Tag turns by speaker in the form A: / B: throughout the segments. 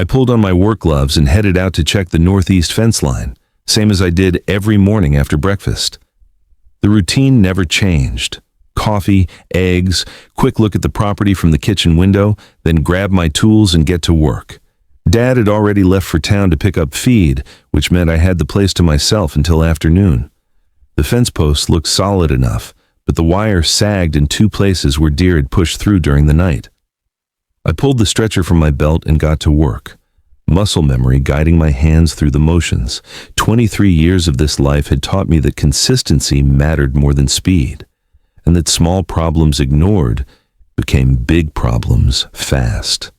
A: I pulled on my work gloves and headed out to check the northeast fence line, same as I did every morning after breakfast. The routine never changed. Coffee, eggs, quick look at the property from the kitchen window, then grab my tools and get to work. Dad had already left for town to pick up feed, which meant I had the place to myself until afternoon. The fence posts looked solid enough, but the wire sagged in two places where deer had pushed through during the night. I pulled the stretcher from my belt and got to work. Muscle memory guiding my hands through the motions. 23 years of this life had taught me that consistency mattered more than speed, and that small problems ignored became big problems fast.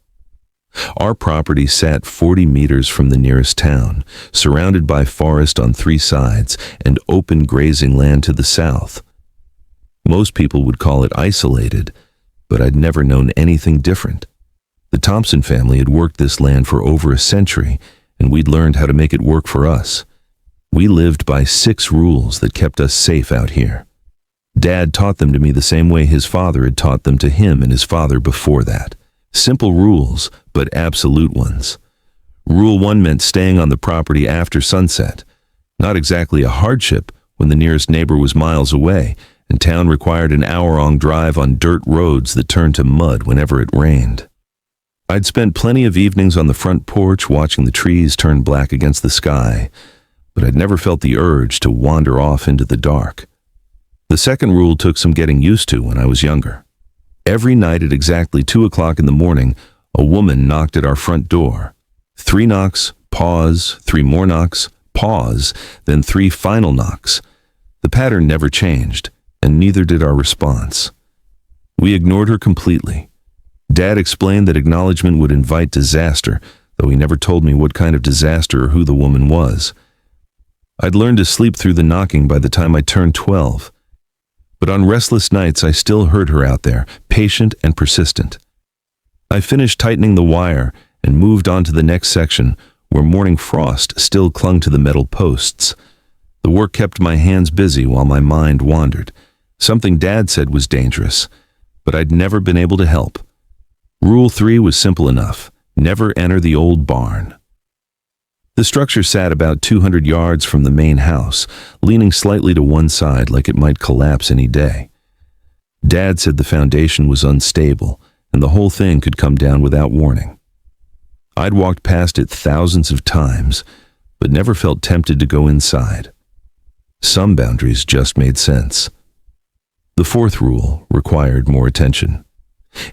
A: Our property sat 40 meters from the nearest town, surrounded by forest on three sides and open grazing land to the south. Most people would call it isolated, but I'd never known anything different. The Thompson family had worked this land for over a century, and we'd learned how to make it work for us. We lived by 6 rules that kept us safe out here. Dad taught them to me the same way his father had taught them to him and his father before that. Simple rules, but absolute ones. Rule 1 meant staying on the property after sunset. Not exactly a hardship when the nearest neighbor was miles away, and town required an hour-long drive on dirt roads that turned to mud whenever it rained. I'd spent plenty of evenings on the front porch watching the trees turn black against the sky, but I'd never felt the urge to wander off into the dark. The second rule took some getting used to when I was younger. Every night at exactly 2 o'clock in the morning, a woman knocked at our front door. 3 knocks, pause, 3 more knocks, pause, then 3 final knocks. The pattern never changed, and neither did our response. We ignored her completely. Dad explained that acknowledgement would invite disaster, though he never told me what kind of disaster or who the woman was. I'd learned to sleep through the knocking by the time I turned 12. But on restless nights I still heard her out there, patient and persistent. I finished tightening the wire and moved on to the next section, where morning frost still clung to the metal posts. The work kept my hands busy while my mind wandered. Something Dad said was dangerous, but I'd never been able to help. Rule 3 was simple enough: never enter the old barn. The structure sat about 200 yards from the main house, leaning slightly to one side like it might collapse any day. Dad said the foundation was unstable, and the whole thing could come down without warning. I'd walked past it thousands of times, but never felt tempted to go inside. Some boundaries just made sense. The 4th rule required more attention.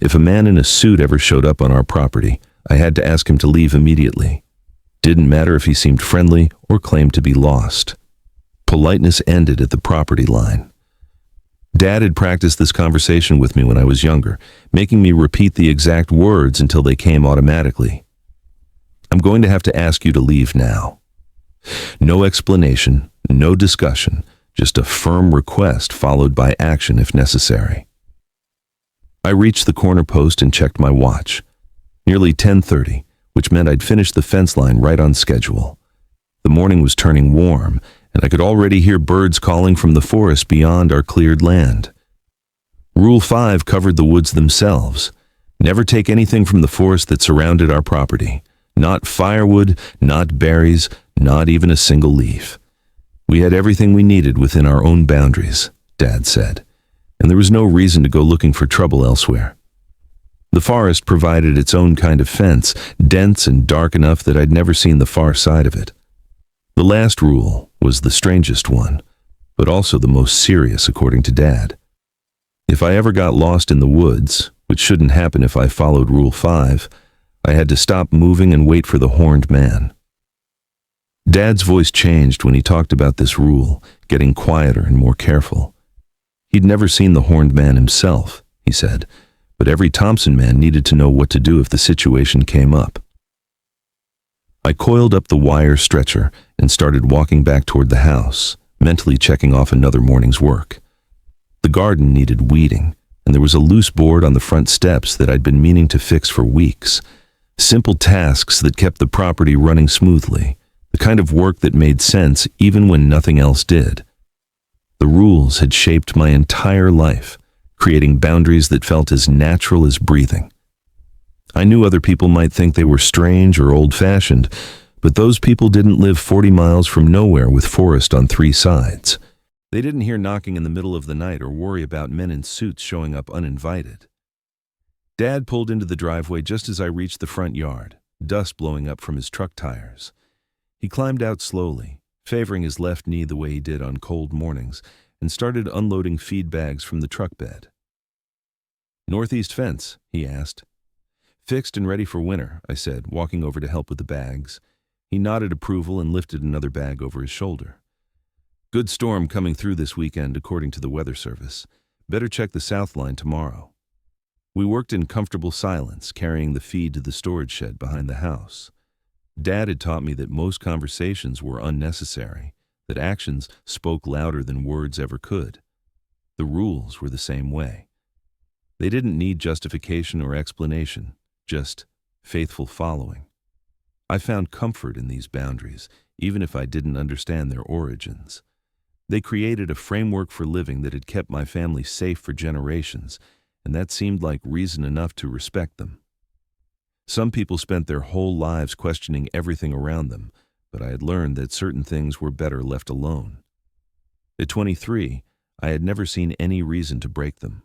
A: If a man in a suit ever showed up on our property, I had to ask him to leave immediately. Didn't matter if he seemed friendly or claimed to be lost. Politeness ended at the property line. Dad had practiced this conversation with me when I was younger, making me repeat the exact words until they came automatically. I'm going to have to ask you to leave now. No explanation, no discussion, just a firm request followed by action if necessary. I reached the corner post and checked my watch. Nearly 10:30. Which meant I'd finished the fence line right on schedule. The morning was turning warm, and I could already hear birds calling from the forest beyond our cleared land. Rule 5 covered the woods themselves. Never take anything from the forest that surrounded our property. Not firewood, not berries, not even a single leaf. We had everything we needed within our own boundaries, Dad said, and there was no reason to go looking for trouble elsewhere. The forest provided its own kind of fence, dense and dark enough that I'd never seen the far side of it. The last rule was the strangest one, but also the most serious according to Dad. If I ever got lost in the woods, which shouldn't happen if I followed Rule 5, I had to stop moving and wait for the horned man. Dad's voice changed when he talked about this rule, getting quieter and more careful. He'd never seen the horned man himself, he said, but every Thompson man needed to know what to do if the situation came up. I coiled up the wire stretcher and started walking back toward the house, mentally checking off another morning's work. The garden needed weeding, and there was a loose board on the front steps that I'd been meaning to fix for weeks. Simple tasks that kept the property running smoothly, the kind of work that made sense even when nothing else did. The rules had shaped my entire life, creating boundaries that felt as natural as breathing. I knew other people might think they were strange or old-fashioned, but those people didn't live 40 miles from nowhere with forest on three sides. They didn't hear knocking in the middle of the night or worry about men in suits showing up uninvited. Dad pulled into the driveway just as I reached the front yard, dust blowing up from his truck tires. He climbed out slowly, favoring his left knee the way he did on cold mornings, and started unloading feed bags from the truck bed. "Northeast fence?" he asked. "Fixed and ready for winter," I said, walking over to help with the bags. He nodded approval and lifted another bag over his shoulder. "Good storm coming through this weekend, according to the weather service. Better check the south line tomorrow." We worked in comfortable silence, carrying the feed to the storage shed behind the house. Dad had taught me that most conversations were unnecessary, that actions spoke louder than words ever could. The rules were the same way. They didn't need justification or explanation, just faithful following. I found comfort in these boundaries, even if I didn't understand their origins. They created a framework for living that had kept my family safe for generations, and that seemed like reason enough to respect them. Some people spent their whole lives questioning everything around them, but I had learned that certain things were better left alone. At 23, I had never seen any reason to break them.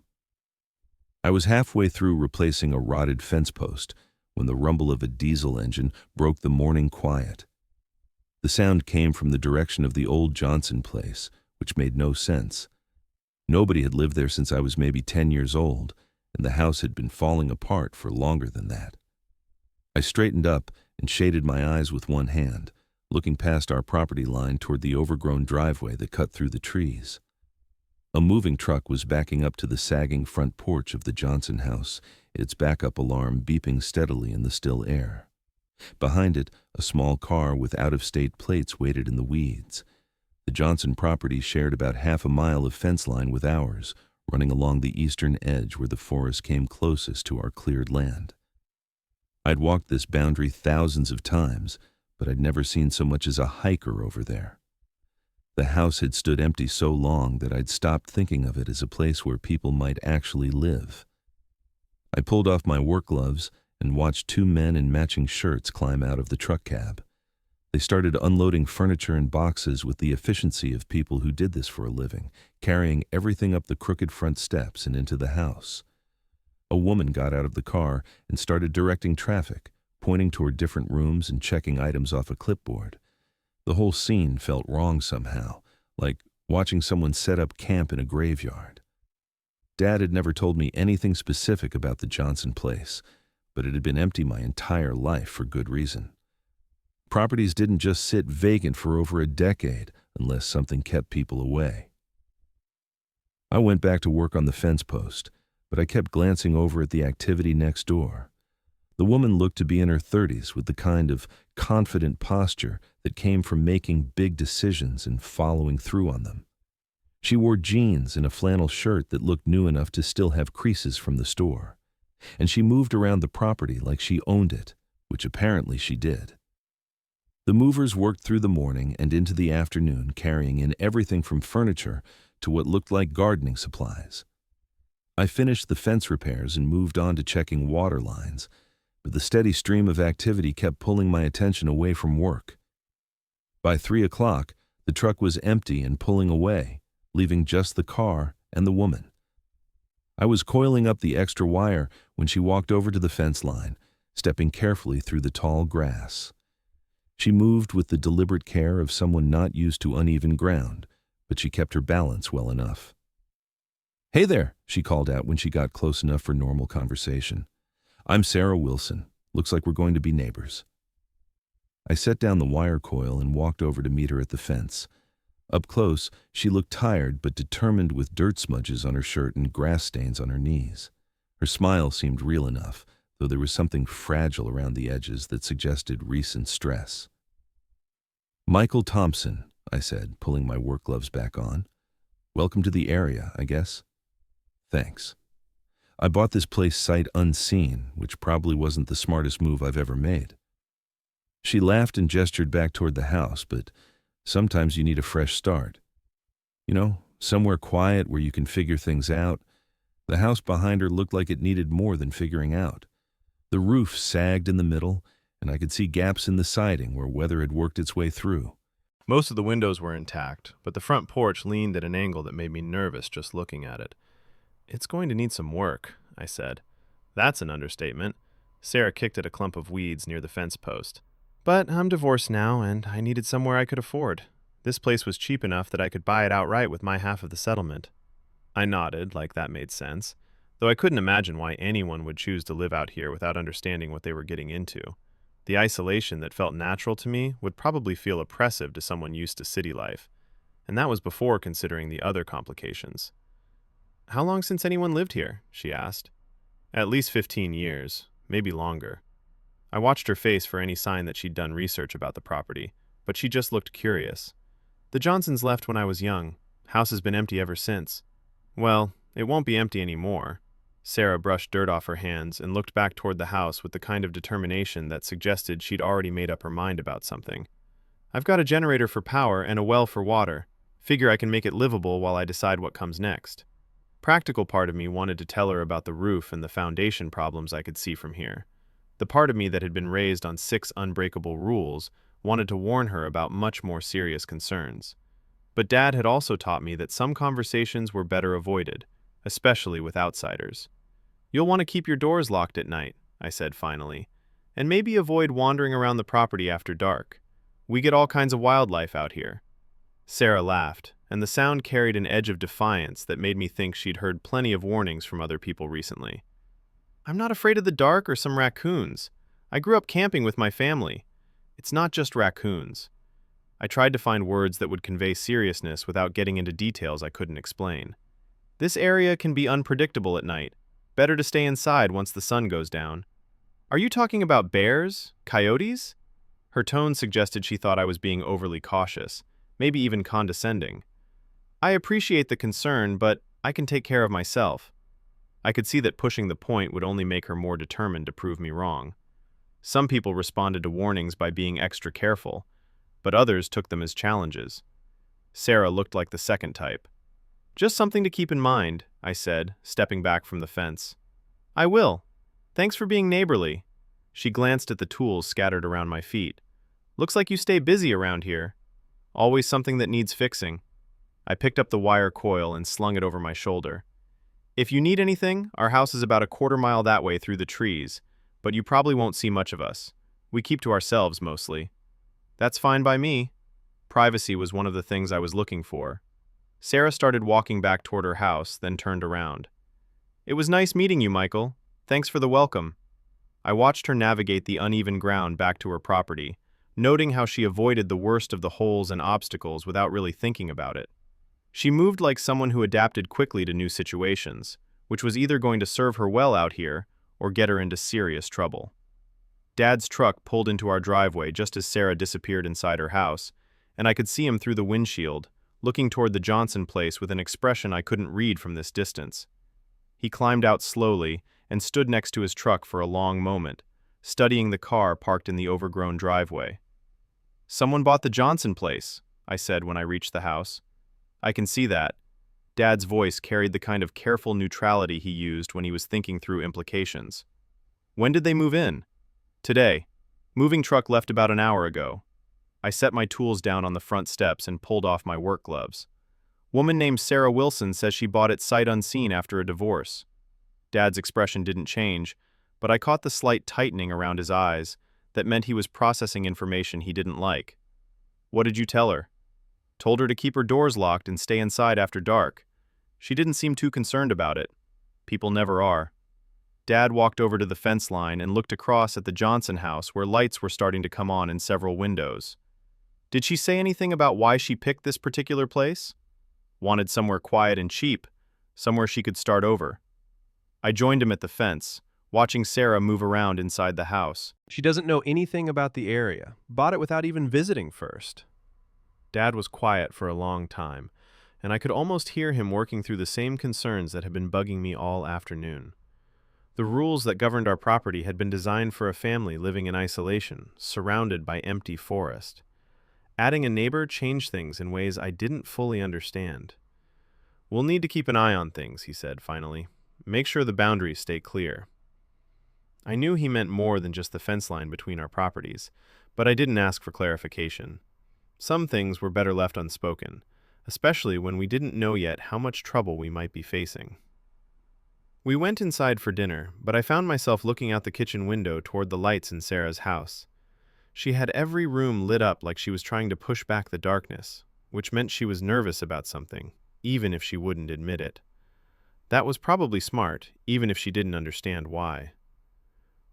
A: I was halfway through replacing a rotted fence post when the rumble of a diesel engine broke the morning quiet. The sound came from the direction of the old Johnson place, which made no sense. Nobody had lived there since I was maybe 10 years old, and the house had been falling apart for longer than that. I straightened up and shaded my eyes with one hand, looking past our property line toward the overgrown driveway that cut through the trees. A moving truck was backing up to the sagging front porch of the Johnson house, its backup alarm beeping steadily in the still air. Behind it, a small car with out-of-state plates waited in the weeds. The Johnson property shared about half a mile of fence line with ours, running along the eastern edge where the forest came closest to our cleared land. I'd walked this boundary thousands of times, but I'd never seen so much as a hiker over there. The house had stood empty so long that I'd stopped thinking of it as a place where people might actually live. I pulled off my work gloves and watched two men in matching shirts climb out of the truck cab. They started unloading furniture and boxes with the efficiency of people who did this for a living, carrying everything up the crooked front steps and into the house. A woman got out of the car and started directing traffic, pointing toward different rooms and checking items off a clipboard. The whole scene felt wrong somehow, like watching someone set up camp in a graveyard. Dad had never told me anything specific about the Johnson place, but it had been empty my entire life for good reason. Properties didn't just sit vacant for over a decade unless something kept people away. I went back to work on the fence post, but I kept glancing over at the activity next door. The woman looked to be in her 30s with the kind of confident posture that came from making big decisions and following through on them. She wore jeans and a flannel shirt that looked new enough to still have creases from the store, and she moved around the property like she owned it, which apparently she did. The movers worked through the morning and into the afternoon, carrying in everything from furniture to what looked like gardening supplies. I finished the fence repairs and moved on to checking water lines, but the steady stream of activity kept pulling my attention away from work. By 3 o'clock, the truck was empty and pulling away, leaving just the car and the woman. I was coiling up the extra wire when she walked over to the fence line, stepping carefully through the tall grass. She moved with the deliberate care of someone not used to uneven ground, but she kept her balance well enough. "Hey there," she called out when she got close enough for normal conversation. "I'm Sarah Wilson. Looks like we're going to be neighbors." I set down the wire coil and walked over to meet her at the fence. Up close, she looked tired but determined, with dirt smudges on her shirt and grass stains on her knees. Her smile seemed real enough, though there was something fragile around the edges that suggested recent stress. "Michael Thompson," I said, pulling my work gloves back on. "Welcome to the area, I guess." "Thanks. I bought this place sight unseen, which probably wasn't the smartest move I've ever made." She laughed and gestured back toward the house, but sometimes you need a fresh start. You know, somewhere quiet where you can figure things out. The house behind her looked like it needed more than figuring out. The roof sagged in the middle, and I could see gaps in the siding where weather had worked its way through.
B: Most of the windows were intact, but the front porch leaned at an angle that made me nervous just looking at it. "It's going to need some work," I said. "That's an understatement." Sarah kicked at a clump of weeds near the fence post. "But I'm divorced now, and I needed somewhere I could afford. This place was cheap enough that I could buy it outright with my half of the settlement." I nodded, like that made sense, though I couldn't imagine why anyone would choose to live out here without understanding what they were getting into. The isolation that felt natural to me would probably feel oppressive to someone used to city life, and that was before considering the other complications. "How long since anyone lived here?" she asked. "At least 15 years, maybe longer." I watched her face for any sign that she'd done research about the property, but she just looked curious. "The Johnsons left when I was young. House has been empty ever since." "Well, it won't be empty anymore." Sarah brushed dirt off her hands and looked back toward the house with the kind of determination that suggested she'd already made up her mind about something. "I've got a generator for power and a well for water. Figure I can make it livable while I decide what comes next." Practical part of me wanted to tell her about the roof and the foundation problems I could see from here. The part of me that had been raised on 6 unbreakable rules wanted to warn her about much more serious concerns. But Dad had also taught me that some conversations were better avoided, especially with outsiders. "You'll want to keep your doors locked at night," I said finally, "and maybe avoid wandering around the property after dark. We get all kinds of wildlife out here." Sarah laughed, and the sound carried an edge of defiance that made me think she'd heard plenty of warnings from other people recently. "I'm not afraid of the dark or some raccoons. I grew up camping with my family. It's not just raccoons." I tried to find words that would convey seriousness without getting into details I couldn't explain. "This area can be unpredictable at night. Better to stay inside once the sun goes down." "Are you talking about bears? Coyotes?" Her tone suggested she thought I was being overly cautious, maybe even condescending. "I appreciate the concern, but I can take care of myself." I could see that pushing the point would only make her more determined to prove me wrong. Some people responded to warnings by being extra careful, but others took them as challenges. Sarah looked like the second type. "Just something to keep in mind," I said, stepping back from the fence. "I will. Thanks for being neighborly." She glanced at the tools scattered around my feet. "Looks like you stay busy around here. Always something that needs fixing." I picked up the wire coil and slung it over my shoulder. "If you need anything, our house is about a quarter-mile that way through the trees, but you probably won't see much of us. We keep to ourselves mostly." "That's fine by me." Privacy was one of the things I was looking for. Sarah started walking back toward her house, then turned around. "It was nice meeting you, Michael. Thanks for the welcome." I watched her navigate the uneven ground back to her property, noting how she avoided the worst of the holes and obstacles without really thinking about it. She moved like someone who adapted quickly to new situations, which was either going to serve her well out here or get her into serious trouble. Dad's truck pulled into our driveway just as Sarah disappeared inside her house, and I could see him through the windshield, looking toward the Johnson place with an expression I couldn't read from this distance. He climbed out slowly and stood next to his truck for a long moment, studying the car parked in the overgrown driveway. "Someone bought the Johnson place," I said when I reached the house. "I can see that." Dad's voice carried the kind of careful neutrality he used when he was thinking through implications. "When did they move in?" "Today. Moving truck left about an hour ago." I set my tools down on the front steps and pulled off my work gloves. "Woman named Sarah Wilson says she bought it sight unseen after a divorce." Dad's expression didn't change, but I caught the slight tightening around his eyes that meant he was processing information he didn't like. "What did you tell her?" "Told her to keep her doors locked and stay inside after dark. She didn't seem too concerned about it. People never are." Dad walked over to the fence line and looked across at the Johnson house where lights were starting to come on in several windows. "Did she say anything about why she picked this particular place?" "Wanted somewhere quiet and cheap, somewhere she could start over." I joined him at the fence, watching Sarah move around inside the house.
C: "She doesn't know anything about the area. Bought it without even visiting first."
B: Dad was quiet for a long time, and I could almost hear him working through the same concerns that had been bugging me all afternoon. The rules that governed our property had been designed for a family living in isolation, surrounded by empty forest. Adding a neighbor changed things in ways I didn't fully understand. "We'll need to keep an eye on things," he said finally. "Make sure the boundaries stay clear." I knew he meant more than just the fence line between our properties, but I didn't ask for clarification. Some things were better left unspoken, especially when we didn't know yet how much trouble we might be facing. We went inside for dinner, but I found myself looking out the kitchen window toward the lights in Sarah's house. She had every room lit up like she was trying to push back the darkness, which meant she was nervous about something, even if she wouldn't admit it. That was probably smart, even if she didn't understand why.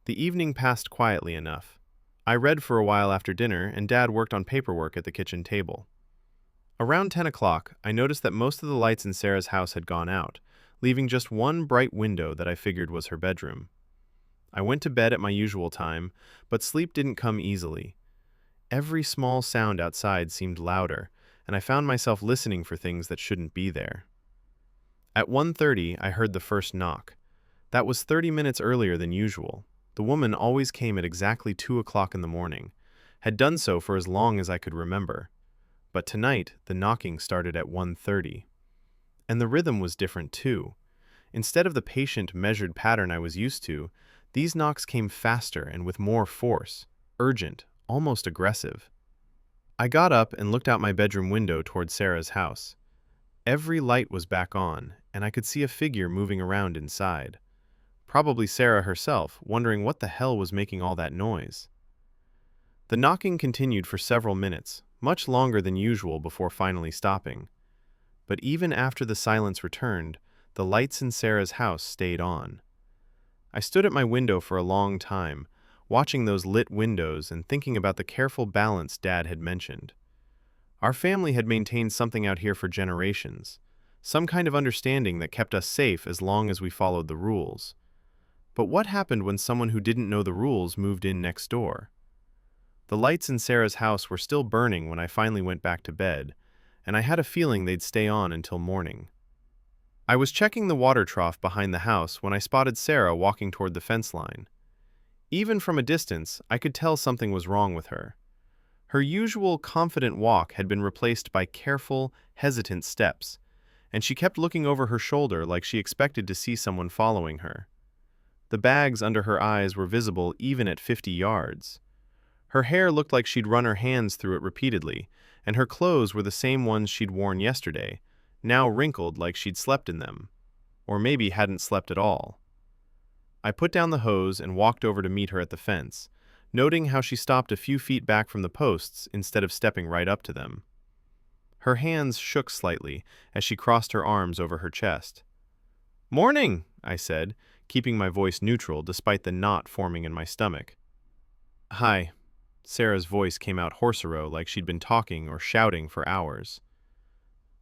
B: The evening passed quietly enough. I read for a while after dinner, and Dad worked on paperwork at the kitchen table. Around 10 o'clock, I noticed that most of the lights in Sarah's house had gone out, leaving just one bright window that I figured was her bedroom. I went to bed at my usual time, but sleep didn't come easily. Every small sound outside seemed louder, and I found myself listening for things that shouldn't be there. At 1:30, I heard the first knock. That was 30 minutes earlier than usual. The woman always came at exactly 2 o'clock in the morning, had done so for as long as I could remember. But tonight, the knocking started at 1:30. And the rhythm was different too. Instead of the patient, measured pattern I was used to, these knocks came faster and with more force, urgent, almost aggressive. I got up and looked out my bedroom window toward Sarah's house. Every light was back on, and I could see a figure moving around inside. Probably Sarah herself, wondering what the hell was making all that noise. The knocking continued for several minutes, much longer than usual before finally stopping. But even after the silence returned, the lights in Sarah's house stayed on. I stood at my window for a long time, watching those lit windows and thinking about the careful balance Dad had mentioned. Our family had maintained something out here for generations, some kind of understanding that kept us safe as long as we followed the rules. But what happened when someone who didn't know the rules moved in next door? The lights in Sarah's house were still burning when I finally went back to bed, and I had a feeling they'd stay on until morning. I was checking the water trough behind the house when I spotted Sarah walking toward the fence line. Even from a distance, I could tell something was wrong with her. Her usual confident walk had been replaced by careful, hesitant steps, and she kept looking over her shoulder like she expected to see someone following her. The bags under her eyes were visible even at 50 yards. Her hair looked like she'd run her hands through it repeatedly, and her clothes were the same ones she'd worn yesterday, now wrinkled like she'd slept in them, or maybe hadn't slept at all. I put down the hose and walked over to meet her at the fence, noting how she stopped a few feet back from the posts instead of stepping right up to them. Her hands shook slightly as she crossed her arms over her chest. "Morning," I said, keeping my voice neutral despite the knot forming in my stomach. "Hi." Sarah's voice came out hoarse-row like she'd been talking or shouting for hours.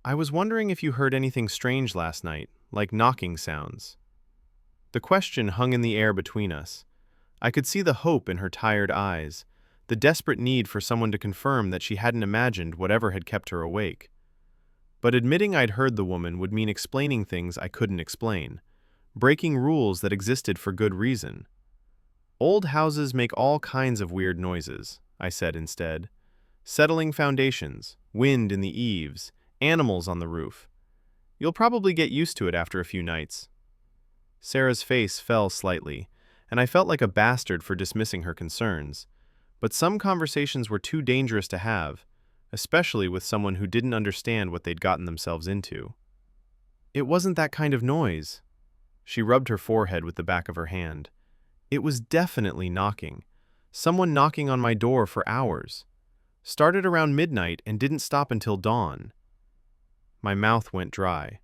B: "I was wondering if you heard anything strange last night, like knocking sounds." The question hung in the air between us. I could see the hope in her tired eyes, the desperate need for someone to confirm that she hadn't imagined whatever had kept her awake. But admitting I'd heard the woman would mean explaining things I couldn't explain, breaking rules that existed for good reason. "Old houses make all kinds of weird noises," I said instead. "Settling foundations, wind in the eaves, animals on the roof. You'll probably get used to it after a few nights." Sarah's face fell slightly, and I felt like a bastard for dismissing her concerns. But some conversations were too dangerous to have, especially with someone who didn't understand what they'd gotten themselves into. "It wasn't that kind of noise." She rubbed her forehead with the back of her hand. "It was definitely knocking. Someone knocking on my door for hours. Started around midnight and didn't stop until dawn." My mouth went dry.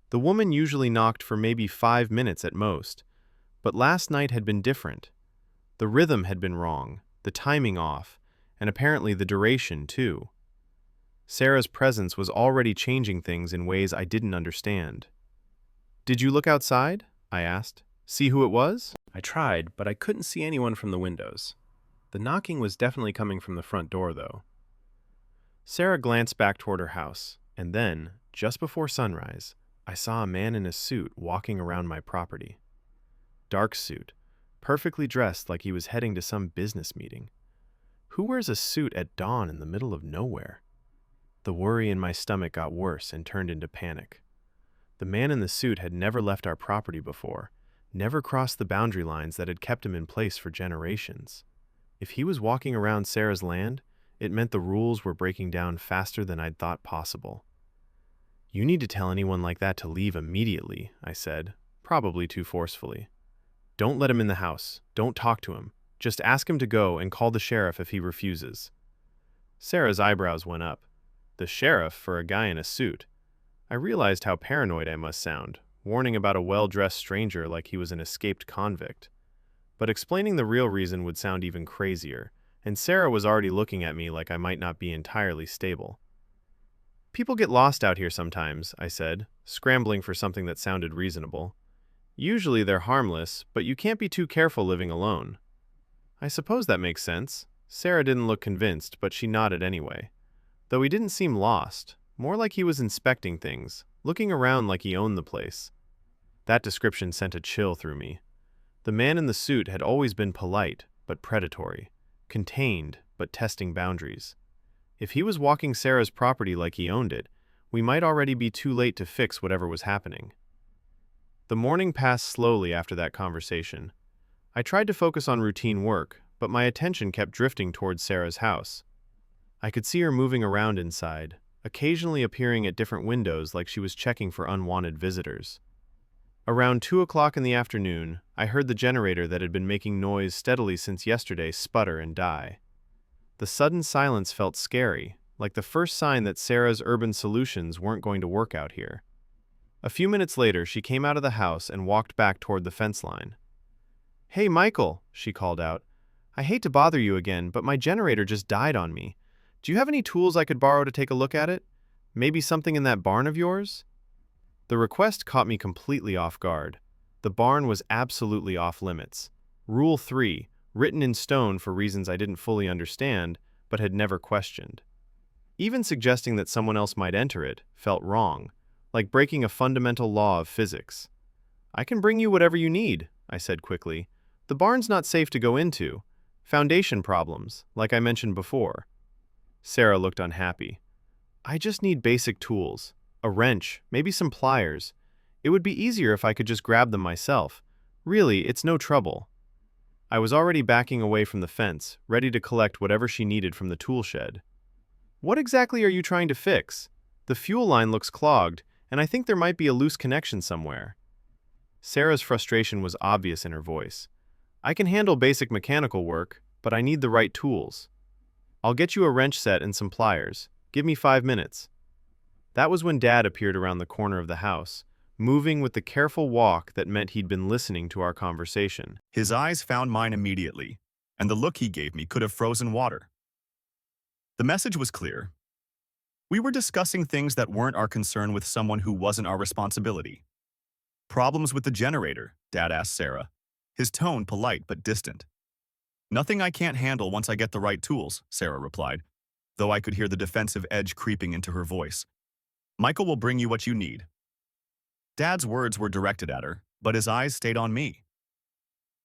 B: The woman usually knocked for maybe 5 minutes at most, but last night had been different. The rhythm had been wrong, the timing off, and apparently the duration too. Sarah's presence was already changing things in ways I didn't understand. "Did you look outside?" I asked. "See who it was?"
C: I tried, but I couldn't see anyone from the windows. The knocking was definitely coming from the front door, though.
B: Sarah glanced back toward her house, and then, just before sunrise, I saw a man in a suit walking around my property. Dark suit, perfectly dressed like he was heading to some business meeting. Who wears a suit at dawn in the middle of nowhere? The worry in my stomach got worse and turned into panic. The man in the suit had never left our property before, never crossed the boundary lines that had kept him in place for generations. If he was walking around Sarah's land, it meant the rules were breaking down faster than I'd thought possible. "You need to tell anyone like that to leave immediately," I said, probably too forcefully. "Don't let him in the house. Don't talk to him. Just ask him to go and call the sheriff if he refuses." Sarah's eyebrows went up. The sheriff for a guy in a suit. I realized how paranoid I must sound, warning about a well-dressed stranger like he was an escaped convict. But explaining the real reason would sound even crazier, and Sarah was already looking at me like I might not be entirely stable. "People get lost out here sometimes," I said, scrambling for something that sounded reasonable. "Usually they're harmless, but you can't be too careful living alone." "I suppose that makes sense." Sarah didn't look convinced, but she nodded anyway. Though he didn't seem lost, more like he was inspecting things, looking around like he owned the place. That description sent a chill through me. The man in the suit had always been polite, but predatory, contained, but testing boundaries. If he was walking Sarah's property like he owned it, we might already be too late to fix whatever was happening. The morning passed slowly after that conversation. I tried to focus on routine work, but my attention kept drifting towards Sarah's house. I could see her moving around inside, occasionally appearing at different windows like she was checking for unwanted visitors. Around 2 o'clock in the afternoon, I heard the generator that had been making noise steadily since yesterday sputter and die. The sudden silence felt scary, like the first sign that Sarah's urban solutions weren't going to work out here. A few minutes later, she came out of the house and walked back toward the fence line. "Hey, Michael," she called out. "I hate to bother you again, but my generator just died on me. Do you have any tools I could borrow to take a look at it? Maybe something in that barn of yours?" The request caught me completely off guard. The barn was absolutely off limits. Rule 3, written in stone for reasons I didn't fully understand, but had never questioned. Even suggesting that someone else might enter it felt wrong, like breaking a fundamental law of physics. "I can bring you whatever you need," I said quickly. "The barn's not safe to go into. Foundation problems, like I mentioned before." Sarah looked unhappy. "I just need basic tools. A wrench, maybe some pliers. It would be easier if I could just grab them myself. Really, it's no trouble." I was already backing away from the fence, ready to collect whatever she needed from the tool shed. "What exactly are you trying to fix? The fuel line looks clogged, and I think there might be a loose connection somewhere." Sarah's frustration was obvious in her voice. "I can handle basic mechanical work, but I need the right tools. I'll get you a wrench set and some pliers. Give me 5 minutes." That was when Dad appeared around the corner of the house, moving with the careful walk that meant he'd been listening to our conversation.
D: His eyes found mine immediately, and the look he gave me could have frozen water. The message was clear. We were discussing things that weren't our concern with someone who wasn't our responsibility. "Problems with the generator?" Dad asked Sarah, his tone polite but distant. "Nothing I can't handle once I get the right tools," Sarah replied, though I could hear the defensive edge creeping into her voice. "Michael will bring you what you need." Dad's words were directed at her, but his eyes stayed on me.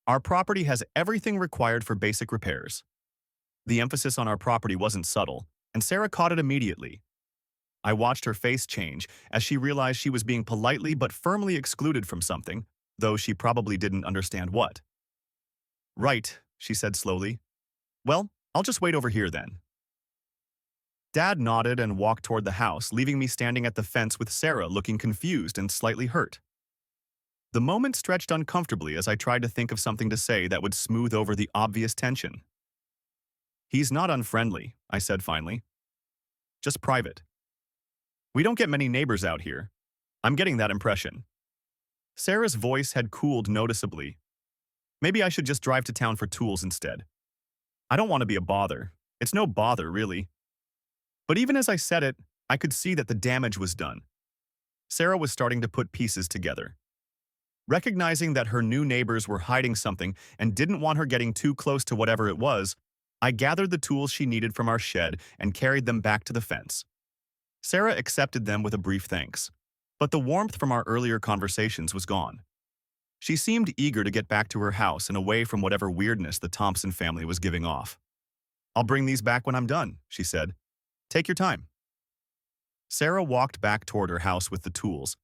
D: "Our property has everything required for basic repairs." The emphasis on our property wasn't subtle, and Sarah caught it immediately. I watched her face change as she realized she was being politely but firmly excluded from something, though she probably didn't understand what. "Right," she said slowly. "Well, I'll just wait over here then." Dad nodded and walked toward the house, leaving me standing at the fence with Sarah looking confused and slightly hurt. The moment stretched uncomfortably as I tried to think of something to say that would smooth over the obvious tension. "He's not unfriendly," I said finally. "Just private. We don't get many neighbors out here. I'm getting that impression." Sarah's voice had cooled noticeably. "Maybe I should just drive to town for tools instead. I don't want to be a bother. It's no bother, really." But even as I said it, I could see that the damage was done. Sarah was starting to put pieces together. Recognizing that her new neighbors were hiding something and didn't want her getting too close to whatever it was, I gathered the tools she needed from our shed and carried them back to the fence. Sarah accepted them with a brief thanks, but the warmth from our earlier conversations was gone. She seemed eager to get back to her house and away from whatever weirdness the Thompson family was giving off. "I'll bring these back when I'm done," she said. "Take your time." Sarah walked back toward her house with the tools,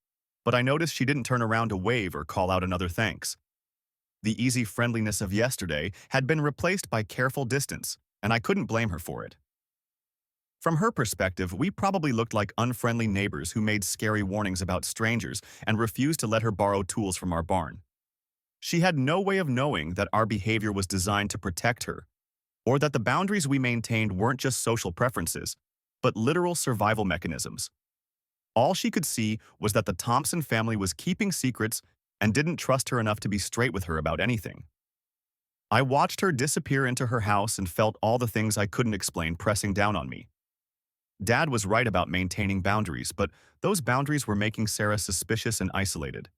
D: but I noticed she didn't turn around to wave or call out another thanks. The easy friendliness of yesterday had been replaced by careful distance, and I couldn't blame her for it. From her perspective, we probably looked like unfriendly neighbors who made scary warnings about strangers and refused to let her borrow tools from our barn. She had no way of knowing that our behavior was designed to protect her, or that the boundaries we maintained weren't just social preferences, but literal survival mechanisms. All she could see was that the Thompson family was keeping secrets and didn't trust her enough to be straight with her about anything. I watched her disappear into her house and felt all the things I couldn't explain pressing down on me. Dad was right about maintaining boundaries, but those boundaries were making Sarah suspicious and isolated.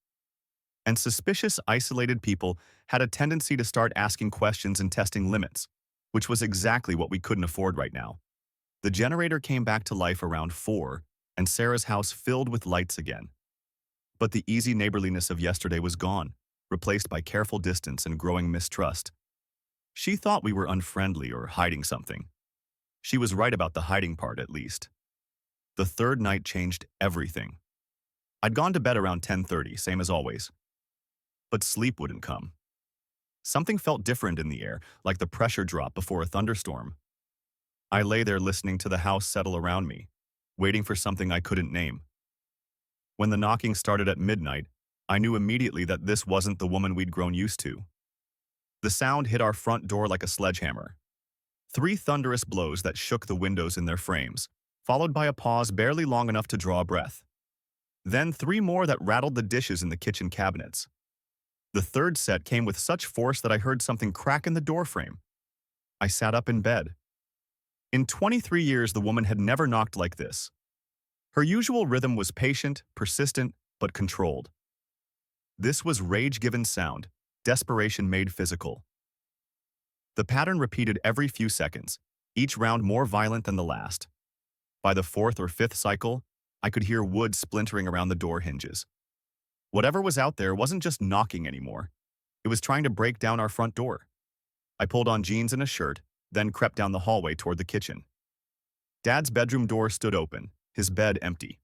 D: And suspicious, isolated people had a tendency to start asking questions and testing limits, which was exactly what we couldn't afford right now. The generator came back to life around 4, and Sarah's house filled with lights again. But the easy neighborliness of yesterday was gone, replaced by careful distance and growing mistrust. She thought we were unfriendly or hiding something. She was right about the hiding part, at least. The third night changed everything. I'd gone to bed around 10:30, same as always. But sleep wouldn't come. Something felt different in the air, like the pressure drop before a thunderstorm. I lay there listening to the house settle around me, waiting for something I couldn't name. When the knocking started at midnight, I knew immediately that this wasn't the woman we'd grown used to. The sound hit our front door like a sledgehammer. 3 thunderous blows that shook the windows in their frames, followed by a pause barely long enough to draw a breath. Then 3 more that rattled the dishes in the kitchen cabinets. The third set came with such force that I heard something crack in the doorframe. I sat up in bed. In 23 years, the woman had never knocked like this. Her usual rhythm was patient, persistent, but controlled. This was rage-given sound, desperation made physical. The pattern repeated every few seconds, each round more violent than the last. By the 4th or 5th cycle, I could hear wood splintering around the door hinges. Whatever was out there wasn't just knocking anymore. It was trying to break down our front door. I pulled on jeans and a shirt, then crept down the hallway toward the kitchen. Dad's bedroom door stood open, his bed empty.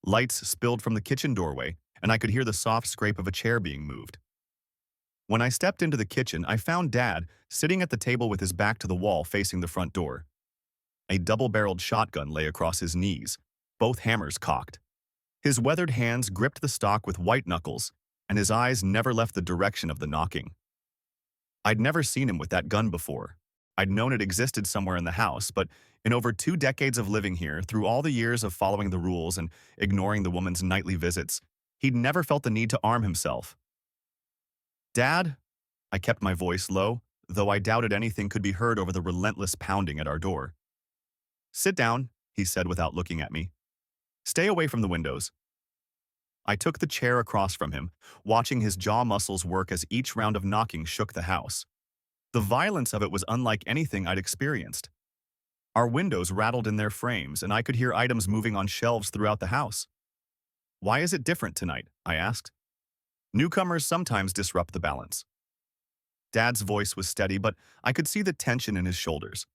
D: Lights spilled from the kitchen doorway, and I could hear the soft scrape of a chair being moved. When I stepped into the kitchen, I found Dad sitting at the table with his back to the wall facing the front door. A double-barreled shotgun lay across his knees, both hammers cocked. His weathered hands gripped the stock with white knuckles, and his eyes never left the direction of the knocking. I'd never seen him with that gun before. I'd known it existed somewhere in the house, but in over 2 decades of living here, through all the years of following the rules and ignoring the woman's nightly visits, he'd never felt the need to arm himself. "Dad?" I kept my voice low, though I doubted anything could be heard over the relentless pounding at our door. "Sit down," he said without looking at me. "Stay away from the windows." I took the chair across from him, watching his jaw muscles work as each round of knocking shook the house. The violence of it was unlike anything I'd experienced. Our windows rattled in their frames, and I could hear items moving on shelves throughout the house. "Why is it different tonight?" I asked. "Newcomers sometimes disrupt the balance." Dad's voice was steady, but I could see the tension in his shoulders.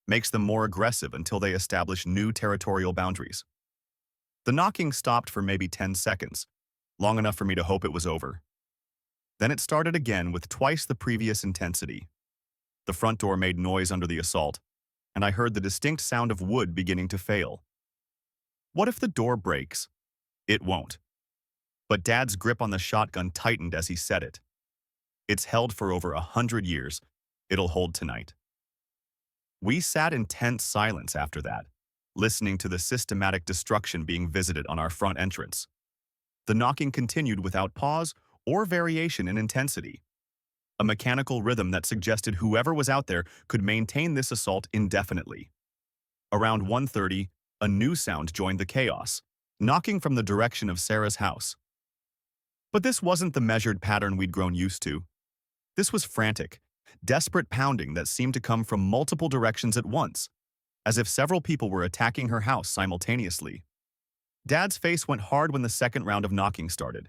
D: "Makes them more aggressive until they establish new territorial boundaries." The knocking stopped for maybe 10 seconds, long enough for me to hope it was over. Then it started again with twice the previous intensity. The front door made noise under the assault, and I heard the distinct sound of wood beginning to fail. What if the door breaks? It won't. But Dad's grip on the shotgun tightened as he said it. "It's held for over 100 years. It'll hold tonight." We sat in tense silence after that, listening to the systematic destruction being visited on our front entrance. The knocking continued without pause or variation in intensity. A mechanical rhythm that suggested whoever was out there could maintain this assault indefinitely. Around 1:30, a new sound joined the chaos, knocking from the direction of Sarah's house. But this wasn't the measured pattern we'd grown used to. This was frantic, desperate pounding that seemed to come from multiple directions at once, as if several people were attacking her house simultaneously. Dad's face went hard when the second round of knocking started.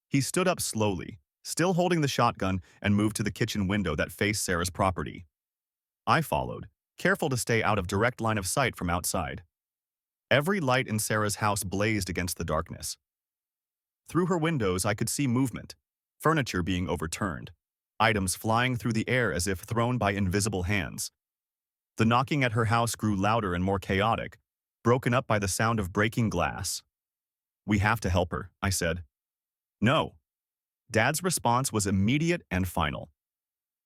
D: He stood up slowly, still holding the shotgun, and moved to the kitchen window that faced Sarah's property. I followed, careful to stay out of direct line of sight from outside. Every light in Sarah's house blazed against the darkness. Through her windows, I could see movement, furniture being overturned, items flying through the air as if thrown by invisible hands. The knocking at her house grew louder and more chaotic, broken up by the sound of breaking glass. "We have to help her," I said. "No." Dad's response was immediate and final.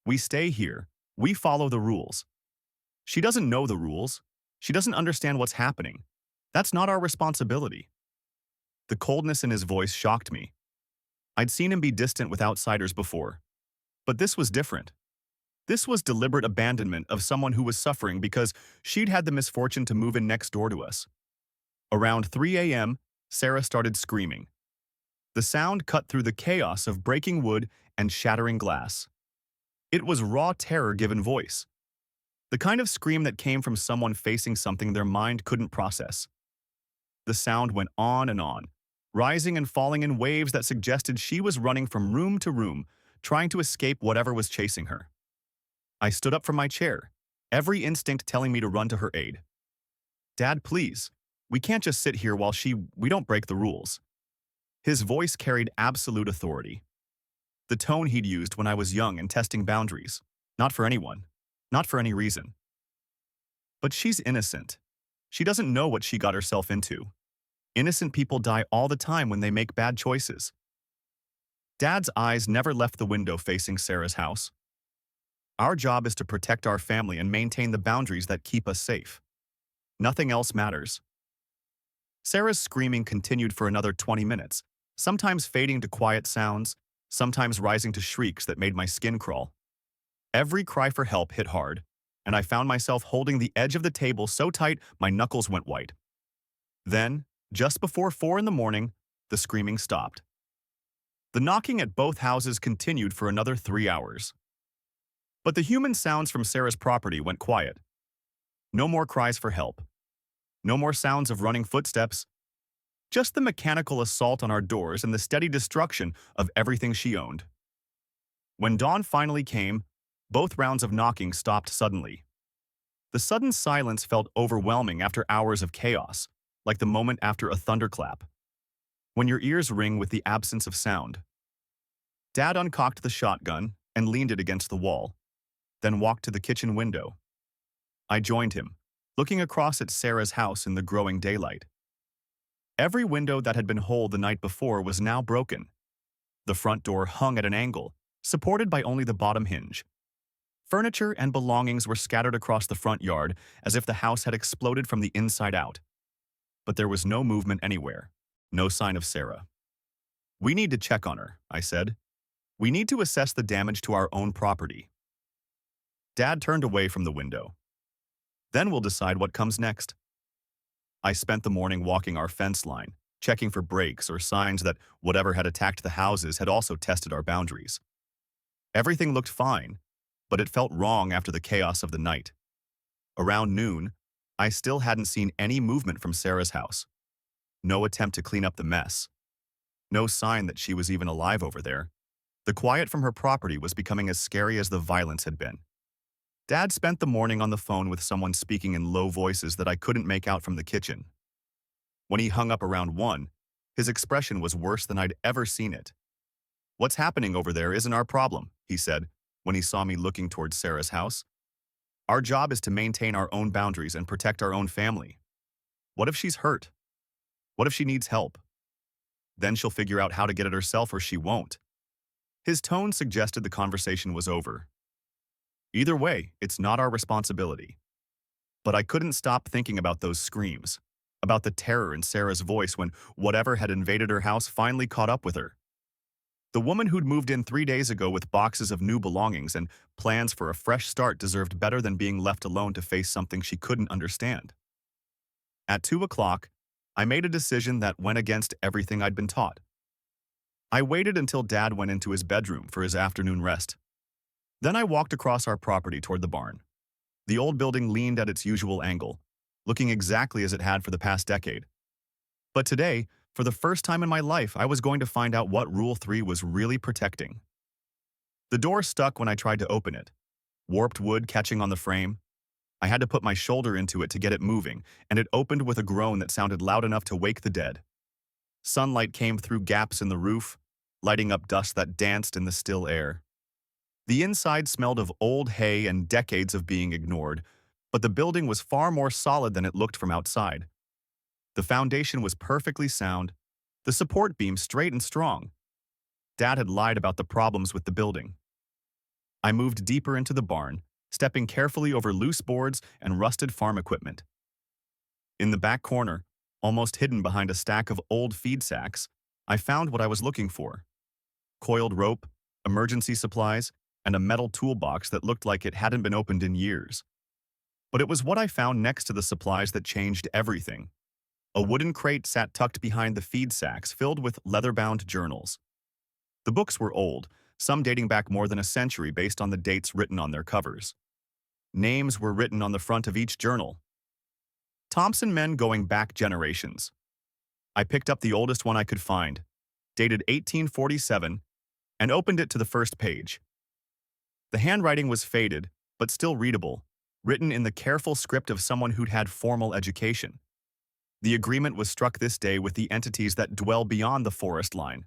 D: "We stay here. We follow the rules." "She doesn't know the rules. She doesn't understand what's happening. That's not our responsibility." The coldness in his voice shocked me. I'd seen him be distant with outsiders before. But this was different. This was deliberate abandonment of someone who was suffering because she'd had the misfortune to move in next door to us. Around 3 a.m., Sarah started screaming. The sound cut through the chaos of breaking wood and shattering glass. It was raw terror given voice. The kind of scream that came from someone facing something their mind couldn't process. The sound went on, rising and falling in waves that suggested she was running from room to room, trying to escape whatever was chasing her. I stood up from my chair, every instinct telling me to run to her aid. "Dad, please. We can't just sit here while we don't break the rules." His voice carried absolute authority. The tone he'd used when I was young and testing boundaries. Not for anyone. Not for any reason. "But she's innocent. She doesn't know what she got herself into. Innocent people die all the time when they make bad choices." Dad's eyes never left the window facing Sarah's house. "Our job is to protect our family and maintain the boundaries that keep us safe. Nothing else matters." Sarah's screaming continued for another 20 minutes, sometimes fading to quiet sounds, sometimes rising to shrieks that made my skin crawl. Every cry for help hit hard, and I found myself holding the edge of the table so tight my knuckles went white. Then, just before 4 in the morning, the screaming stopped. The knocking at both houses continued for another 3 hours. But the human sounds from Sarah's property went quiet. No more cries for help. No more sounds of running footsteps. Just the mechanical assault on our doors and the steady destruction of everything she owned. When dawn finally came, both rounds of knocking stopped suddenly. The sudden silence felt overwhelming after hours of chaos, like the moment after a thunderclap. When your ears ring with the absence of sound. Dad uncocked the shotgun and leaned it against the wall, then walked to the kitchen window. I joined him, looking across at Sarah's house in the growing daylight. Every window that had been whole the night before was now broken. The front door hung at an angle, supported by only the bottom hinge. Furniture and belongings were scattered across the front yard as if the house had exploded from the inside out. But there was no movement anywhere, no sign of Sarah. "We need to check on her," I said. "We need to assess the damage to our own property." Dad turned away from the window. "Then we'll decide what comes next." I spent the morning walking our fence line, checking for breaks or signs that whatever had attacked the houses had also tested our boundaries. Everything looked fine, but it felt wrong after the chaos of the night. Around noon, I still hadn't seen any movement from Sarah's house. No attempt to clean up the mess. No sign that she was even alive over there. The quiet from her property was becoming as scary as the violence had been. Dad spent the morning on the phone with someone speaking in low voices that I couldn't make out from the kitchen. When he hung up around 1, his expression was worse than I'd ever seen it. "What's happening over there isn't our problem," he said, when he saw me looking towards Sarah's house. "Our job is to maintain our own boundaries and protect our own family. What if she's hurt? What if she needs help? Then she'll figure out how to get it herself or she won't." His tone suggested the conversation was over. Either way, it's not our responsibility. But I couldn't stop thinking about those screams, about the terror in Sarah's voice when whatever had invaded her house finally caught up with her. The woman who'd moved in 3 days ago with boxes of new belongings and plans for a fresh start deserved better than being left alone to face something she couldn't understand. At 2 o'clock, I made a decision that went against everything I'd been taught. I waited until Dad went into his bedroom for his afternoon rest. Then I walked across our property toward the barn. The old building leaned at its usual angle, looking exactly as it had for the past decade. But today, for the first time in my life, I was going to find out what Rule 3 was really protecting. The door stuck when I tried to open it, warped wood catching on the frame. I had to put my shoulder into it to get it moving, and it opened with a groan that sounded loud enough to wake the dead. Sunlight came through gaps in the roof, lighting up dust that danced in the still air. The inside smelled of old hay and decades of being ignored, but the building was far more solid than it looked from outside. The foundation was perfectly sound, the support beam straight and strong. Dad had lied about the problems with the building. I moved deeper into the barn, stepping carefully over loose boards and rusted farm equipment. In the back corner, almost hidden behind a stack of old feed sacks, I found what I was looking for: coiled rope, emergency supplies, and a metal toolbox that looked like it hadn't been opened in years. But it was what I found next to the supplies that changed everything. A wooden crate sat tucked behind the feed sacks filled with leather-bound journals. The books were old, some dating back more than a century based on the dates written on their covers. Names were written on the front of each journal. Thompson men going back generations. I picked up the oldest one I could find, dated 1847, and opened it to the first page. The handwriting was faded, but still readable, written in the careful script of someone who'd had formal education. The agreement was struck this day with the entities that dwell beyond the forest line.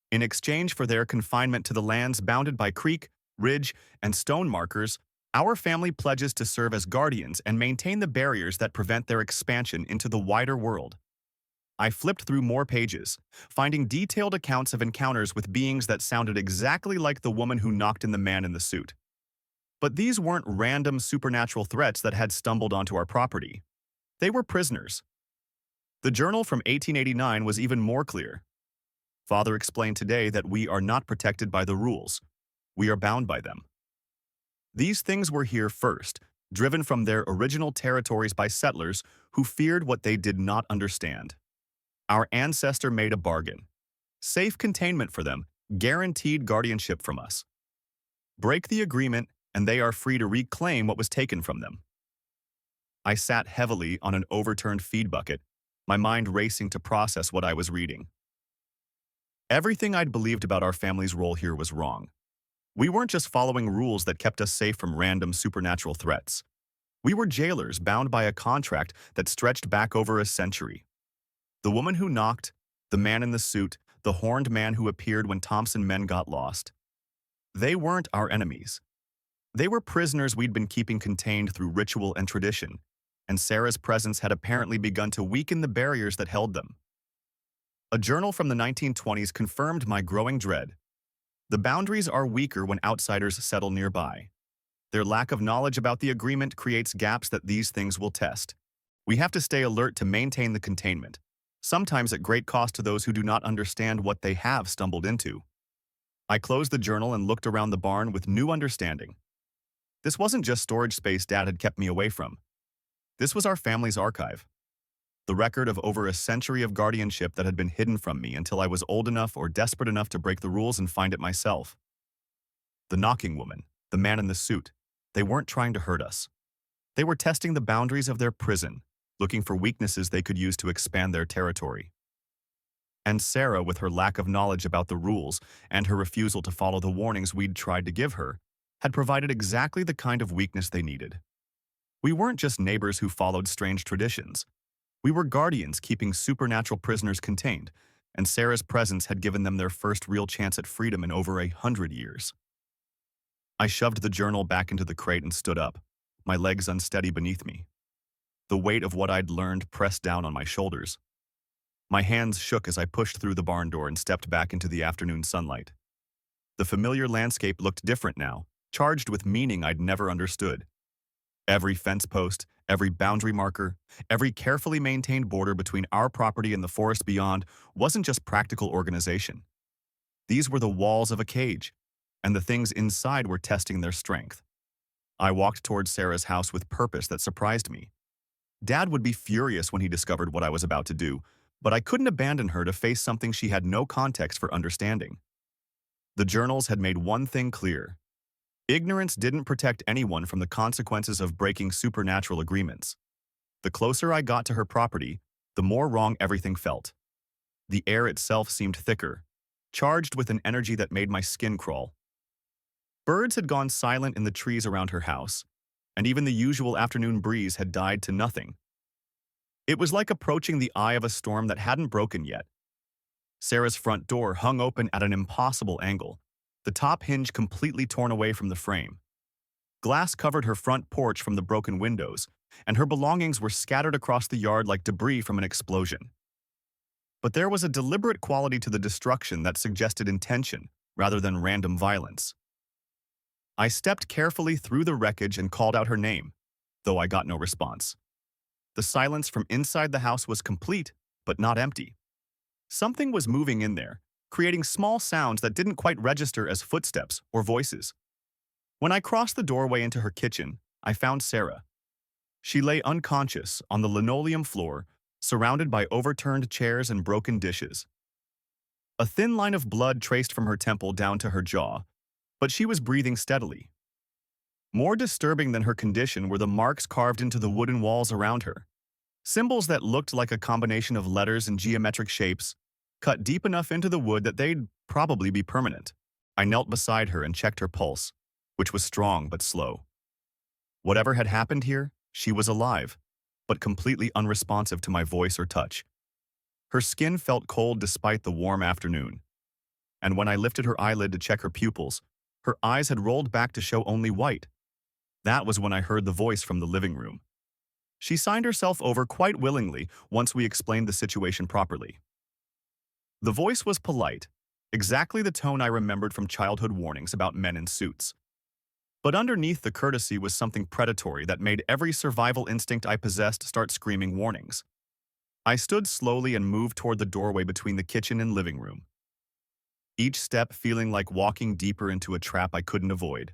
D: In exchange for their confinement to the lands bounded by creek, ridge, and stone markers, our family pledges to serve as guardians and maintain the barriers that prevent their expansion into the wider world. I flipped through more pages, finding detailed accounts of encounters with beings that sounded exactly like the woman who knocked in the man in the suit. But these weren't random supernatural threats that had stumbled onto our property. They were prisoners. The journal from 1889 was even more clear. Father explained today that we are not protected by the rules. We are bound by them. These things were here first, driven from their original territories by settlers who feared what they did not understand. Our ancestor made a bargain. Safe containment for them, guaranteed guardianship from us. Break the agreement, and they are free to reclaim what was taken from them. I sat heavily on an overturned feed bucket, my mind racing to process what I was reading. Everything I'd believed about our family's role here was wrong. We weren't just following rules that kept us safe from random supernatural threats. We were jailers bound by a contract that stretched back over a century. The woman who knocked, the man in the suit, the horned man who appeared when Thompson men got lost. They weren't our enemies. They were prisoners we'd been keeping contained through ritual and tradition, and Sarah's presence had apparently begun to weaken the barriers that held them. A journal from the 1920s confirmed my growing dread. The boundaries are weaker when outsiders settle nearby. Their lack of knowledge about the agreement creates gaps that these things will test. We have to stay alert to maintain the containment, sometimes at great cost to those who do not understand what they have stumbled into. I closed the journal and looked around the barn with new understanding. This wasn't just storage space Dad had kept me away from. This was our family's archive. The record of over a century of guardianship that had been hidden from me until I was old enough or desperate enough to break the rules and find it myself. The knocking woman, the man in the suit, they weren't trying to hurt us. They were testing the boundaries of their prison, looking for weaknesses they could use to expand their territory. And Sarah, with her lack of knowledge about the rules and her refusal to follow the warnings we'd tried to give her, had provided exactly the kind of weakness they needed. We weren't just neighbors who followed strange traditions. We were guardians keeping supernatural prisoners contained, and Sarah's presence had given them their first real chance at freedom in over 100 years. I shoved the journal back into the crate and stood up, my legs unsteady beneath me. The weight of what I'd learned pressed down on my shoulders. My hands shook as I pushed through the barn door and stepped back into the afternoon sunlight. The familiar landscape looked different now, charged with meaning I'd never understood. Every fence post, every boundary marker, every carefully maintained border between our property and the forest beyond wasn't just practical organization. These were the walls of a cage, and the things inside were testing their strength. I walked towards Sarah's house with purpose that surprised me. Dad would be furious when he discovered what I was about to do, but I couldn't abandon her to face something she had no context for understanding. The journals had made one thing clear. Ignorance didn't protect anyone from the consequences of breaking supernatural agreements. The closer I got to her property, the more wrong everything felt. The air itself seemed thicker, charged with an energy that made my skin crawl. Birds had gone silent in the trees around her house, and even the usual afternoon breeze had died to nothing. It was like approaching the eye of a storm that hadn't broken yet. Sarah's front door hung open at an impossible angle, the top hinge completely torn away from the frame. Glass covered her front porch from the broken windows, and her belongings were scattered across the yard like debris from an explosion. But there was a deliberate quality to the destruction that suggested intention rather than random violence. I stepped carefully through the wreckage and called out her name, though I got no response. The silence from inside the house was complete, but not empty. Something was moving in there, creating small sounds that didn't quite register as footsteps or voices. When I crossed the doorway into her kitchen, I found Sarah. She lay unconscious on the linoleum floor, surrounded by overturned chairs and broken dishes. A thin line of blood traced from her temple down to her jaw, but she was breathing steadily. More disturbing than her condition were the marks carved into the wooden walls around her. Symbols that looked like a combination of letters and geometric shapes, cut deep enough into the wood that they'd probably be permanent. I knelt beside her and checked her pulse, which was strong but slow. Whatever had happened here, she was alive, but completely unresponsive to my voice or touch. Her skin felt cold despite the warm afternoon, and when I lifted her eyelid to check her pupils, her eyes had rolled back to show only white. That was when I heard the voice from the living room. She signed herself over quite willingly once we explained the situation properly. The voice was polite, exactly the tone I remembered from childhood warnings about men in suits. But underneath the courtesy was something predatory that made every survival instinct I possessed start screaming warnings. I stood slowly and moved toward the doorway between the kitchen and living room, each step feeling like walking deeper into a trap I couldn't avoid.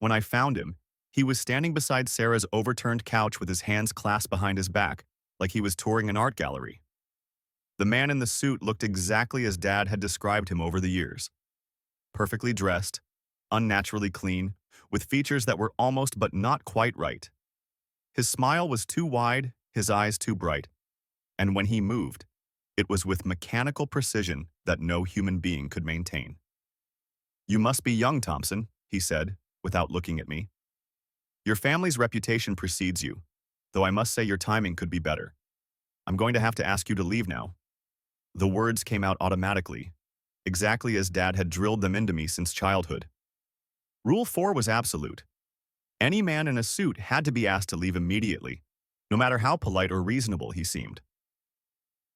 D: When I found him, he was standing beside Sarah's overturned couch with his hands clasped behind his back, like he was touring an art gallery. The man in the suit looked exactly as Dad had described him over the years. Perfectly dressed, unnaturally clean, with features that were almost but not quite right. His smile was too wide, his eyes too bright, and when he moved, it was with mechanical precision that no human being could maintain. "You must be young, Thompson," he said, without looking at me. "Your family's reputation precedes you, though I must say your timing could be better. I'm going to have to ask you to leave now." The words came out automatically, exactly as Dad had drilled them into me since childhood. Rule 4 was absolute. Any man in a suit had to be asked to leave immediately, no matter how polite or reasonable he seemed.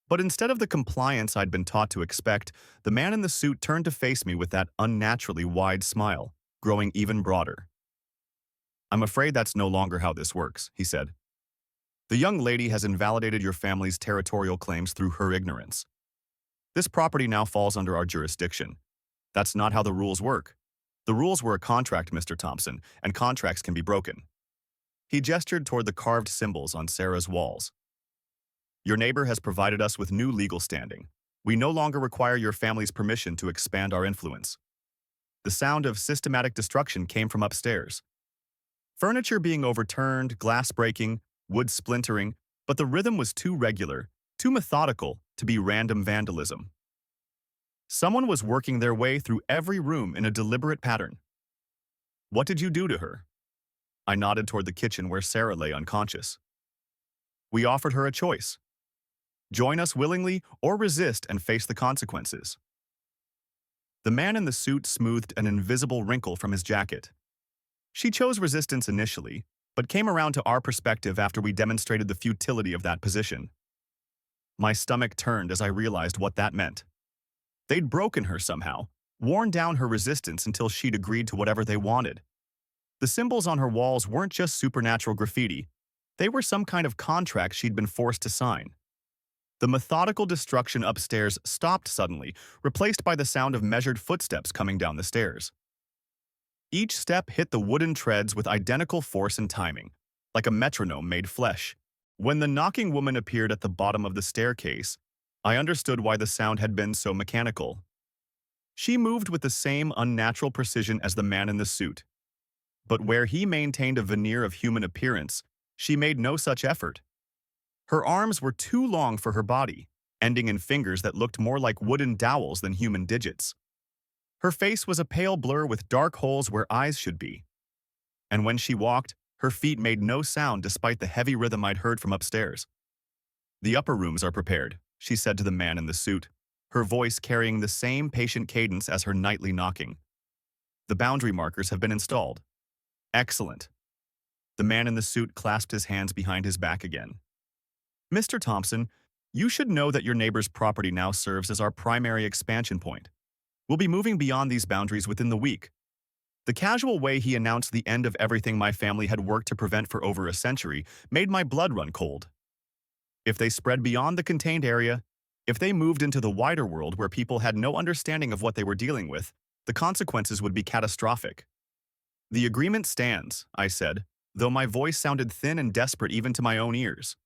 D: But instead of the compliance I'd been taught to expect, the man in the suit turned to face me with that unnaturally wide smile, growing even broader. "I'm afraid that's no longer how this works," he said. "The young lady has invalidated your family's territorial claims through her ignorance. This property now falls under our jurisdiction. That's not how the rules work. The rules were a contract, Mr. Thompson, and contracts can be broken." He gestured toward the carved symbols on Sarah's walls. "Your neighbor has provided us with new legal standing. We no longer require your family's permission to expand our influence." The sound of systematic destruction came from upstairs. Furniture being overturned, glass breaking, wood splintering, but the rhythm was too regular, too methodical to be random vandalism. Someone was working their way through every room in a deliberate pattern. "What did you do to her?" I nodded toward the kitchen where Sarah lay unconscious. "We offered her a choice. Join us willingly or resist and face the consequences." The man in the suit smoothed an invisible wrinkle from his jacket. "She chose resistance initially, but came around to our perspective after we demonstrated the futility of that position." My stomach turned as I realized what that meant. They'd broken her somehow, worn down her resistance until she'd agreed to whatever they wanted. The symbols on her walls weren't just supernatural graffiti, they were some kind of contract she'd been forced to sign. The methodical destruction upstairs stopped suddenly, replaced by the sound of measured footsteps coming down the stairs. Each step hit the wooden treads with identical force and timing, like a metronome made flesh. When the knocking woman appeared at the bottom of the staircase, I understood why the sound had been so mechanical. She moved with the same unnatural precision as the man in the suit. But where he maintained a veneer of human appearance, she made no such effort. Her arms were too long for her body, ending in fingers that looked more like wooden dowels than human digits. Her face was a pale blur with dark holes where eyes should be. And when she walked, her feet made no sound despite the heavy rhythm I'd heard from upstairs. "The upper rooms are prepared," she said to the man in the suit, her voice carrying the same patient cadence as her nightly knocking. The boundary markers have been installed. Excellent. The man in the suit clasped his hands behind his back again. Mr. Thompson, you should know that your neighbor's property now serves as our primary expansion point. We'll be moving beyond these boundaries within the week. The casual way he announced the end of everything my family had worked to prevent for over a century made my blood run cold. If they spread beyond the contained area, if they moved into the wider world where people had no understanding of what they were dealing with, the consequences would be catastrophic. The agreement stands, I said, though my voice sounded thin and desperate even to my own ears.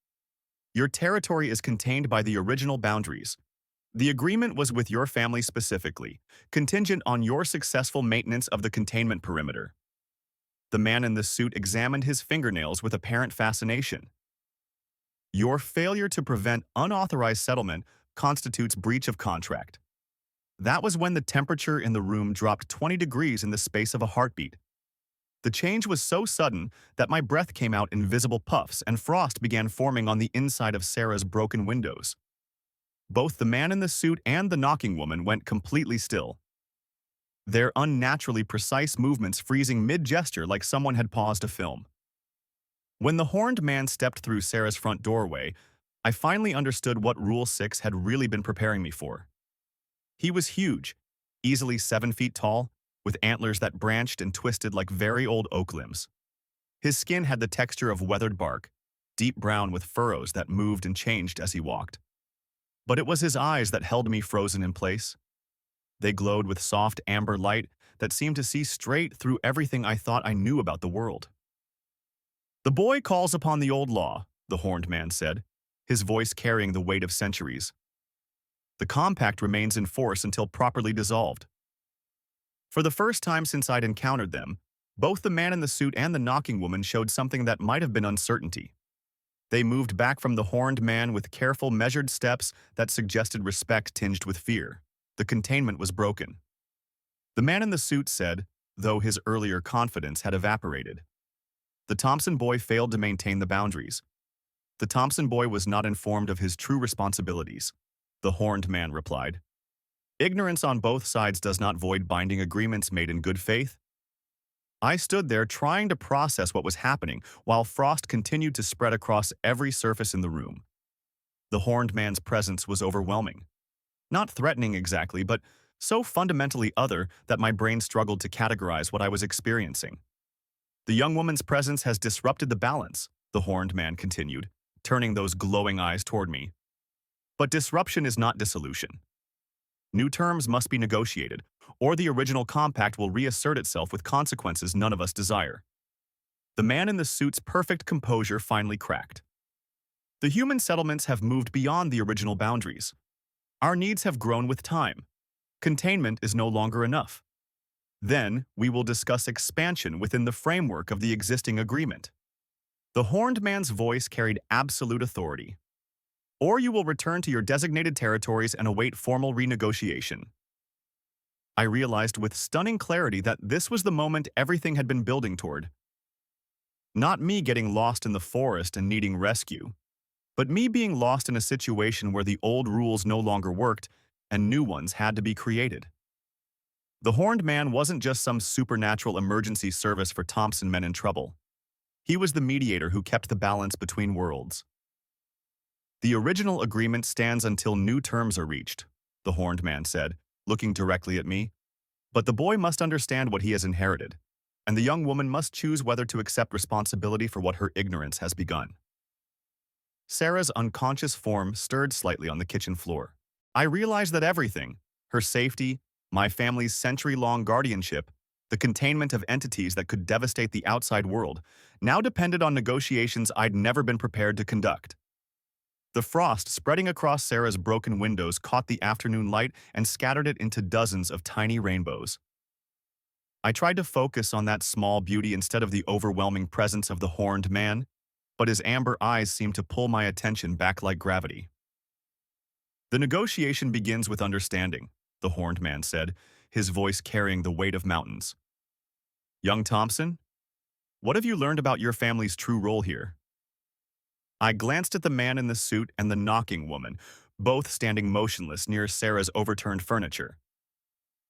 D: Your territory is contained by the original boundaries. The agreement was with your family specifically, contingent on your successful maintenance of the containment perimeter. The man in the suit examined his fingernails with apparent fascination. Your failure to prevent unauthorized settlement constitutes breach of contract. That was when the temperature in the room dropped 20 degrees in the space of a heartbeat. The change was so sudden that my breath came out in visible puffs and frost began forming on the inside of Sarah's broken windows. Both the man in the suit and the knocking woman went completely still, their unnaturally precise movements freezing mid-gesture like someone had paused a film. When the horned man stepped through Sarah's front doorway, I finally understood what Rule 6 had really been preparing me for. He was huge, easily 7 feet tall, with antlers that branched and twisted like very old oak limbs. His skin had the texture of weathered bark, deep brown with furrows that moved and changed as he walked. But it was his eyes that held me frozen in place. They glowed with soft amber light that seemed to see straight through everything I thought I knew about the world. The boy calls upon the old law, the horned man said, his voice carrying the weight of centuries. The compact remains in force until properly dissolved. For the first time since I'd encountered them, both the man in the suit and the knocking woman showed something that might have been uncertainty. They moved back from the horned man with careful, measured steps that suggested respect tinged with fear. The containment was broken. The man in the suit said, though his earlier confidence had evaporated. The Thompson boy failed to maintain the boundaries. The Thompson boy was not informed of his true responsibilities, the horned man replied. Ignorance on both sides does not void binding agreements made in good faith. I stood there trying to process what was happening while frost continued to spread across every surface in the room. The horned man's presence was overwhelming. Not threatening exactly, but so fundamentally other that my brain struggled to categorize what I was experiencing. The young woman's presence has disrupted the balance, the horned man continued, turning those glowing eyes toward me. But disruption is not dissolution. New terms must be negotiated, or the original compact will reassert itself with consequences none of us desire. The man in the suit's perfect composure finally cracked. The human settlements have moved beyond the original boundaries. Our needs have grown with time. Containment is no longer enough. Then, we will discuss expansion within the framework of the existing agreement. The horned man's voice carried absolute authority. Or you will return to your designated territories and await formal renegotiation. I realized with stunning clarity that this was the moment everything had been building toward. Not me getting lost in the forest and needing rescue, but me being lost in a situation where the old rules no longer worked and new ones had to be created. The horned man wasn't just some supernatural emergency service for Thompson men in trouble. He was the mediator who kept the balance between worlds. The original agreement stands until new terms are reached, the horned man said, looking directly at me. But the boy must understand what he has inherited, and the young woman must choose whether to accept responsibility for what her ignorance has begun. Sarah's unconscious form stirred slightly on the kitchen floor. I realized that everything, her safety, my family's century-long guardianship, the containment of entities that could devastate the outside world, now depended on negotiations I'd never been prepared to conduct. The frost spreading across Sarah's broken windows caught the afternoon light and scattered it into dozens of tiny rainbows. I tried to focus on that small beauty instead of the overwhelming presence of the horned man, but his amber eyes seemed to pull my attention back like gravity. The negotiation begins with understanding, the horned man said, his voice carrying the weight of mountains. Young Thompson, what have you learned about your family's true role here? I glanced at the man in the suit and the knocking woman, both standing motionless near Sarah's overturned furniture.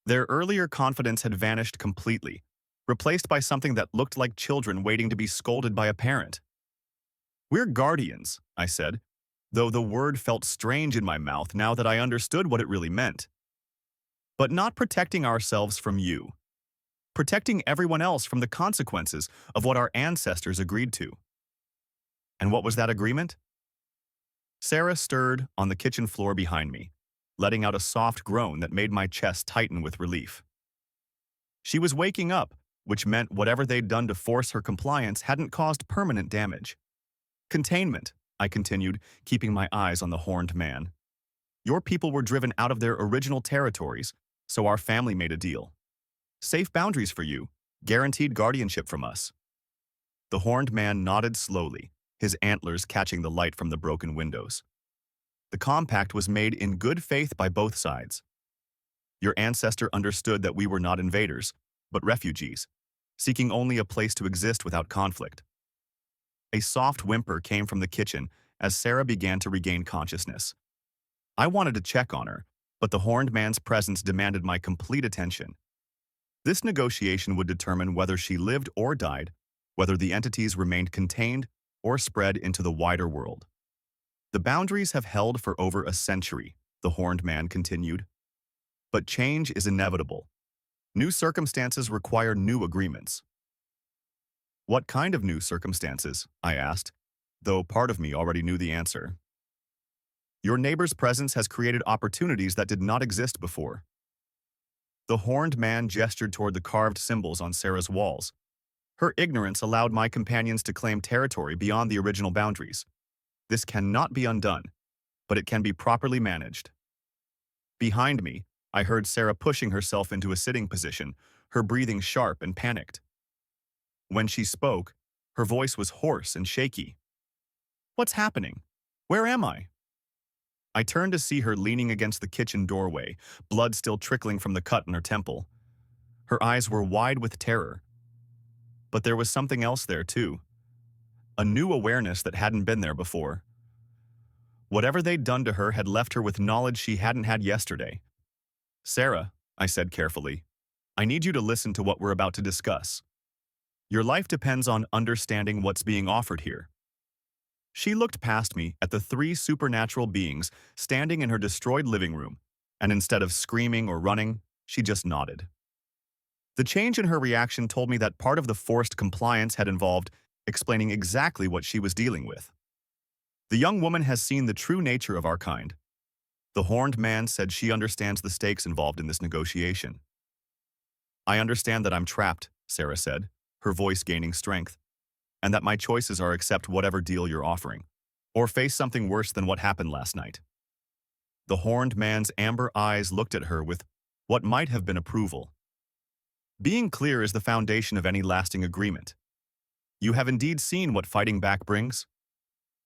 D: Their earlier confidence had vanished completely, replaced by something that looked like children waiting to be scolded by a parent. "We're guardians," I said, though the word felt strange in my mouth now that I understood what it really meant. "But not protecting ourselves from you. Protecting everyone else from the consequences of what our ancestors agreed to." And what was that agreement? Sarah stirred on the kitchen floor behind me, letting out a soft groan that made my chest tighten with relief. She was waking up, which meant whatever they'd done to force her compliance hadn't caused permanent damage. "Containment," I continued, keeping my eyes on the horned man. "Your people were driven out of their original territories, so our family made a deal. Safe boundaries for you, guaranteed guardianship from us." The horned man nodded slowly, his antlers catching the light from the broken windows. "The compact was made in good faith by both sides. Your ancestor understood that we were not invaders, but refugees, seeking only a place to exist without conflict." A soft whimper came from the kitchen as Sarah began to regain consciousness. I wanted to check on her, but the horned man's presence demanded my complete attention. This negotiation would determine whether she lived or died, whether the entities remained contained or spread into the wider world. "The boundaries have held for over a century," the horned man continued. "But change is inevitable. New circumstances require new agreements." "What kind of new circumstances?" I asked, though part of me already knew the answer. "Your neighbor's presence has created opportunities that did not exist before." The horned man gestured toward the carved symbols on Sarah's walls. Her ignorance allowed my companions to claim territory beyond the original boundaries. This cannot be undone, but it can be properly managed. Behind me, I heard Sarah pushing herself into a sitting position, her breathing sharp and panicked. When she spoke, her voice was hoarse and shaky. "What's happening? Where am I?" I turned to see her leaning against the kitchen doorway, blood still trickling from the cut in her temple. Her eyes were wide with terror. But there was something else there, too. A new awareness that hadn't been there before. Whatever they'd done to her had left her with knowledge she hadn't had yesterday. "Sarah," I said carefully, "I need you to listen to what we're about to discuss. Your life depends on understanding what's being offered here." She looked past me at the three supernatural beings standing in her destroyed living room, and instead of screaming or running, she just nodded. The change in her reaction told me that part of the forced compliance had involved explaining exactly what she was dealing with. "The young woman has seen the true nature of our kind." The horned man said she understands the stakes involved in this negotiation. "I understand that I'm trapped," Sarah said, her voice gaining strength, "and that my choices are accept whatever deal you're offering, or face something worse than what happened last night." The horned man's amber eyes looked at her with what might have been approval. "Being clear is the foundation of any lasting agreement. You have indeed seen what fighting back brings."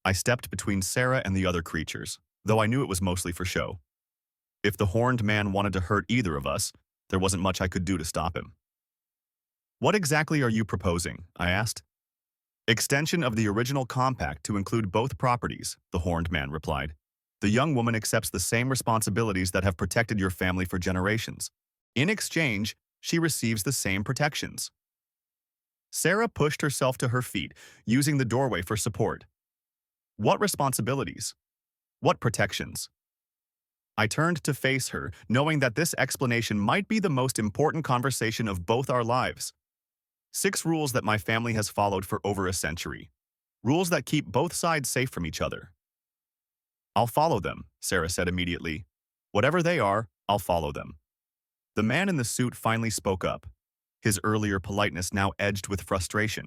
D: I stepped between Sarah and the other creatures, though I knew it was mostly for show. If the horned man wanted to hurt either of us, there wasn't much I could do to stop him. "What exactly are you proposing?" I asked. "Extension of the original compact to include both properties," the horned man replied. "The young woman accepts the same responsibilities that have protected your family for generations. In exchange, she receives the same protections." Sarah pushed herself to her feet, using the doorway for support. "What responsibilities? What protections?" I turned to face her, knowing that this explanation might be the most important conversation of both our lives. 6 rules that my family has followed for over a century. Rules that keep both sides safe from each other. "I'll follow them," Sarah said immediately. "Whatever they are, I'll follow them." The man in the suit finally spoke up, his earlier politeness now edged with frustration.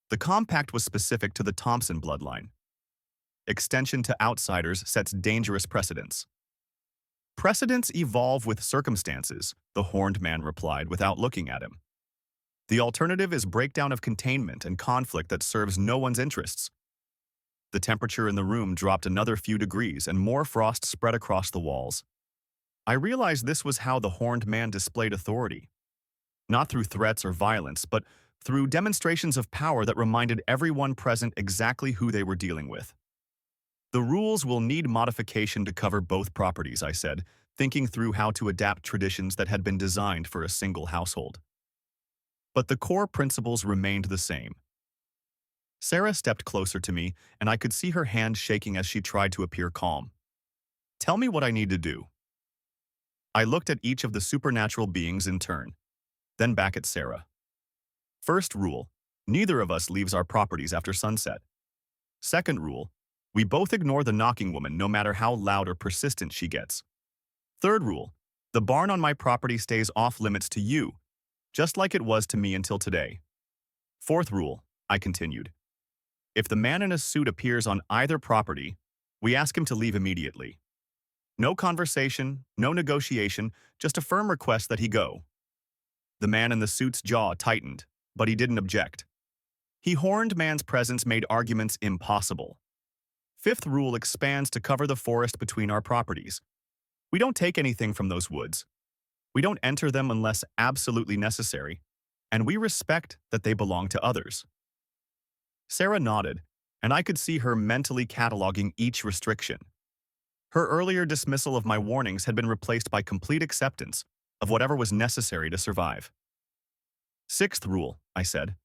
D: "The compact was specific to the Thompson bloodline. Extension to outsiders sets dangerous precedents." "Precedents evolve with circumstances," the horned man replied without looking at him. "The alternative is breakdown of containment and conflict that serves no one's interests." The temperature in the room dropped another few degrees and more frost spread across the walls. I realized this was how the horned man displayed authority. Not through threats or violence, but through demonstrations of power that reminded everyone present exactly who they were dealing with. The rules will need modification to cover both properties, I said, thinking through how to adapt traditions that had been designed for a single household. But the core principles remained the same. Sarah stepped closer to me, and I could see her hand shaking as she tried to appear calm. Tell me what I need to do. I looked at each of the supernatural beings in turn, then back at Sarah. First rule, neither of us leaves our properties after sunset. Second rule, we both ignore the knocking woman no matter how loud or persistent she gets. Third rule, the barn on my property stays off limits to you, just like it was to me until today. Fourth rule, I continued. If the man in a suit appears on either property, we ask him to leave immediately. No conversation, no negotiation, just a firm request that he go. The man in the suit's jaw tightened, but he didn't object. He horned man's presence made arguments impossible. Fifth rule expands to cover the forest between our properties. We don't take anything from those woods. We don't enter them unless absolutely necessary, and we respect that they belong to others. Sarah nodded, and I could see her mentally cataloging each restriction. Her earlier dismissal of my warnings had been replaced by complete acceptance of whatever was necessary to survive. Sixth rule, I said.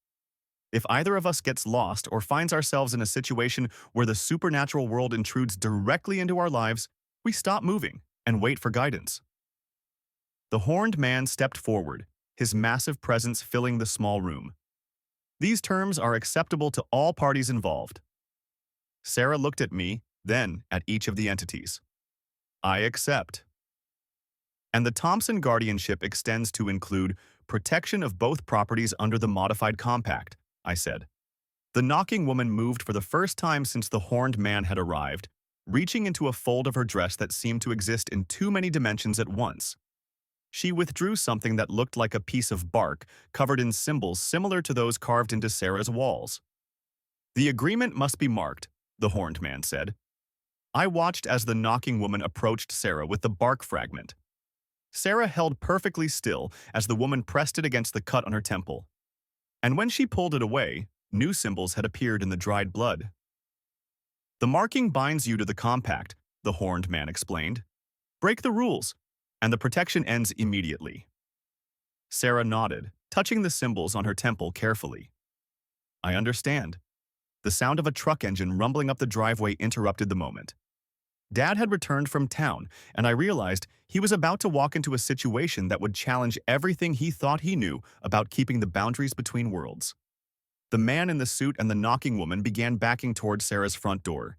D: If either of us gets lost or finds ourselves in a situation where the supernatural world intrudes directly into our lives, we stop moving and wait for guidance. The horned man stepped forward, his massive presence filling the small room. These terms are acceptable to all parties involved. Sarah looked at me, then at each of the entities. I accept. And the Thompson guardianship extends to include protection of both properties under the modified compact, I said. The knocking woman moved for the first time since the horned man had arrived, reaching into a fold of her dress that seemed to exist in too many dimensions at once. She withdrew something that looked like a piece of bark covered in symbols similar to those carved into Sarah's walls. The agreement must be marked, the horned man said. I watched as the knocking woman approached Sarah with the bark fragment. Sarah held perfectly still as the woman pressed it against the cut on her temple. And when she pulled it away, new symbols had appeared in the dried blood. The marking binds you to the compact, the horned man explained. Break the rules, and the protection ends immediately. Sarah nodded, touching the symbols on her temple carefully. I understand. The sound of a truck engine rumbling up the driveway interrupted the moment. Dad had returned from town, and I realized he was about to walk into a situation that would challenge everything he thought he knew about keeping the boundaries between worlds. The man in the suit and the knocking woman began backing toward Sarah's front door,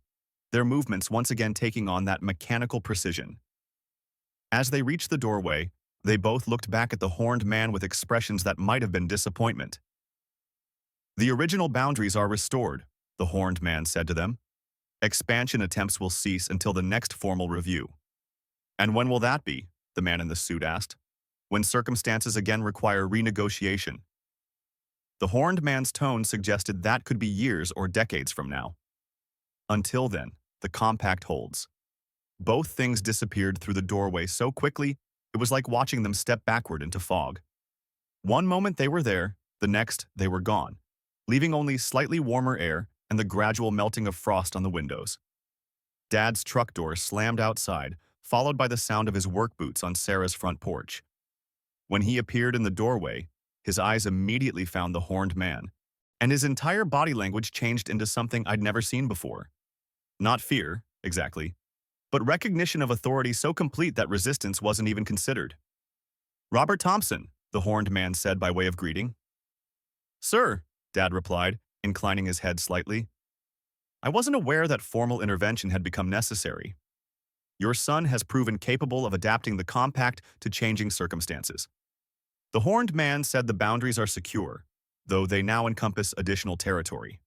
D: their movements once again taking on that mechanical precision. As they reached the doorway, they both looked back at the horned man with expressions that might have been disappointment. The original boundaries are restored, the horned man said to them. Expansion attempts will cease until the next formal review. And when will that be? The man in the suit asked. When circumstances again require renegotiation. The horned man's tone suggested that could be years or decades from now. Until then, the compact holds. Both things disappeared through the doorway so quickly, it was like watching them step backward into fog. One moment they were there, the next they were gone, leaving only slightly warmer air and the gradual melting of frost on the windows. Dad's truck door slammed outside, followed by the sound of his work boots on Sarah's front porch. When he appeared in the doorway, his eyes immediately found the horned man, and his entire body language changed into something I'd never seen before. Not fear, exactly, but recognition of authority so complete that resistance wasn't even considered. Robert Thompson, the horned man said by way of greeting. Sir, Dad replied, inclining his head slightly. I wasn't aware that formal intervention had become necessary. Your son has proven capable of adapting the compact to changing circumstances. The horned man said the boundaries are secure, though they now encompass additional territory.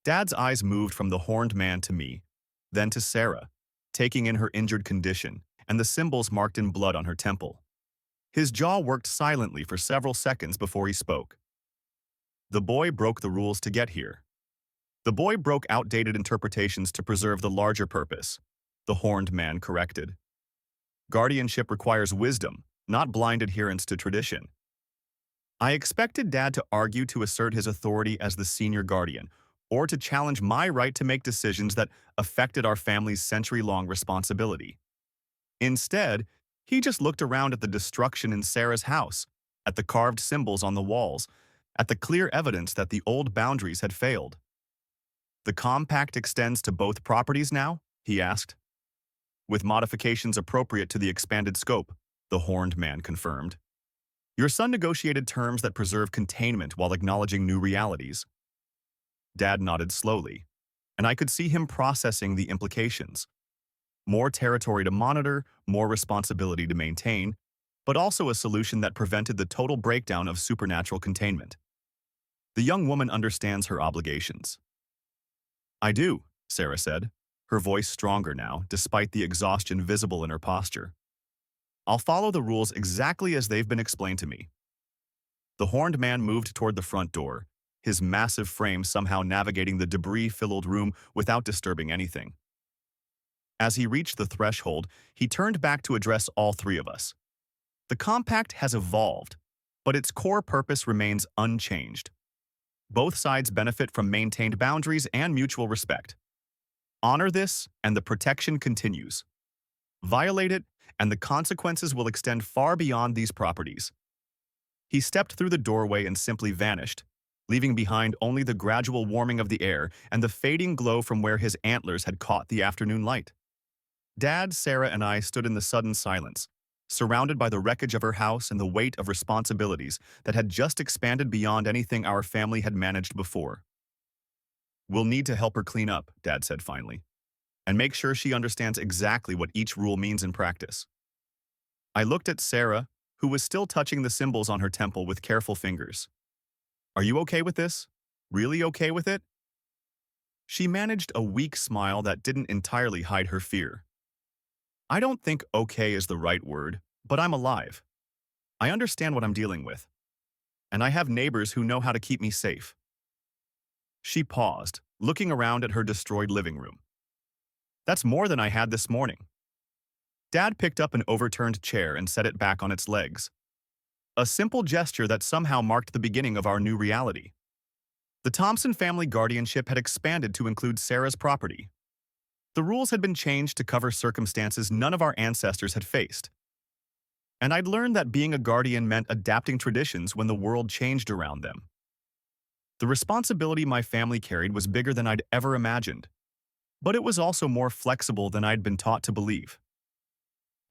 D: Dad's eyes moved from the horned man to me, then to Sarah, taking in her injured condition and the symbols marked in blood on her temple. His jaw worked silently for several seconds before he spoke. The boy broke the rules to get here. The boy broke outdated interpretations to preserve the larger purpose, the horned man corrected. Guardianship requires wisdom, not blind adherence to tradition. I expected Dad to argue to assert his authority as the senior guardian, or to challenge my right to make decisions that affected our family's century-long responsibility. Instead, he just looked around at the destruction in Sarah's house, at the carved symbols on the walls, at the clear evidence that the old boundaries had failed. "The compact extends to both properties now?" he asked. "With modifications appropriate to the expanded scope," the horned man confirmed. "Your son negotiated terms that preserve containment while acknowledging new realities." Dad nodded slowly, and I could see him processing the implications. More territory to monitor, more responsibility to maintain, but also a solution that prevented the total breakdown of supernatural containment. The young woman understands her obligations. "I do," Sarah said, her voice stronger now, despite the exhaustion visible in her posture. "I'll follow the rules exactly as they've been explained to me." The horned man moved toward the front door, his massive frame somehow navigating the debris-filled room without disturbing anything. As he reached the threshold, he turned back to address all three of us. "The compact has evolved, but its core purpose remains unchanged. Both sides benefit from maintained boundaries and mutual respect. Honor this, and the protection continues. Violate it, and the consequences will extend far beyond these properties." He stepped through the doorway and simply vanished, leaving behind only the gradual warming of the air and the fading glow from where his antlers had caught the afternoon light. Dad, Sarah, and I stood in the sudden silence, surrounded by the wreckage of her house and the weight of responsibilities that had just expanded beyond anything our family had managed before. "We'll need to help her clean up," Dad said finally, "and make sure she understands exactly what each rule means in practice." I looked at Sarah, who was still touching the symbols on her temple with careful fingers. "Are you okay with this? Really okay with it?" She managed a weak smile that didn't entirely hide her fear. "I don't think okay is the right word, but I'm alive. I understand what I'm dealing with. And I have neighbors who know how to keep me safe." She paused, looking around at her destroyed living room. "That's more than I had this morning." Dad picked up an overturned chair and set it back on its legs. A simple gesture that somehow marked the beginning of our new reality. The Thompson family guardianship had expanded to include Sarah's property. The rules had been changed to cover circumstances none of our ancestors had faced. And I'd learned that being a guardian meant adapting traditions when the world changed around them. The responsibility my family carried was bigger than I'd ever imagined, but it was also more flexible than I'd been taught to believe.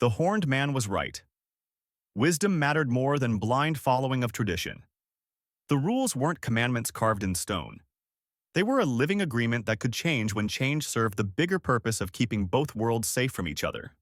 D: The horned man was right. Wisdom mattered more than blind following of tradition. The rules weren't commandments carved in stone. They were a living agreement that could change when change served the bigger purpose of keeping both worlds safe from each other.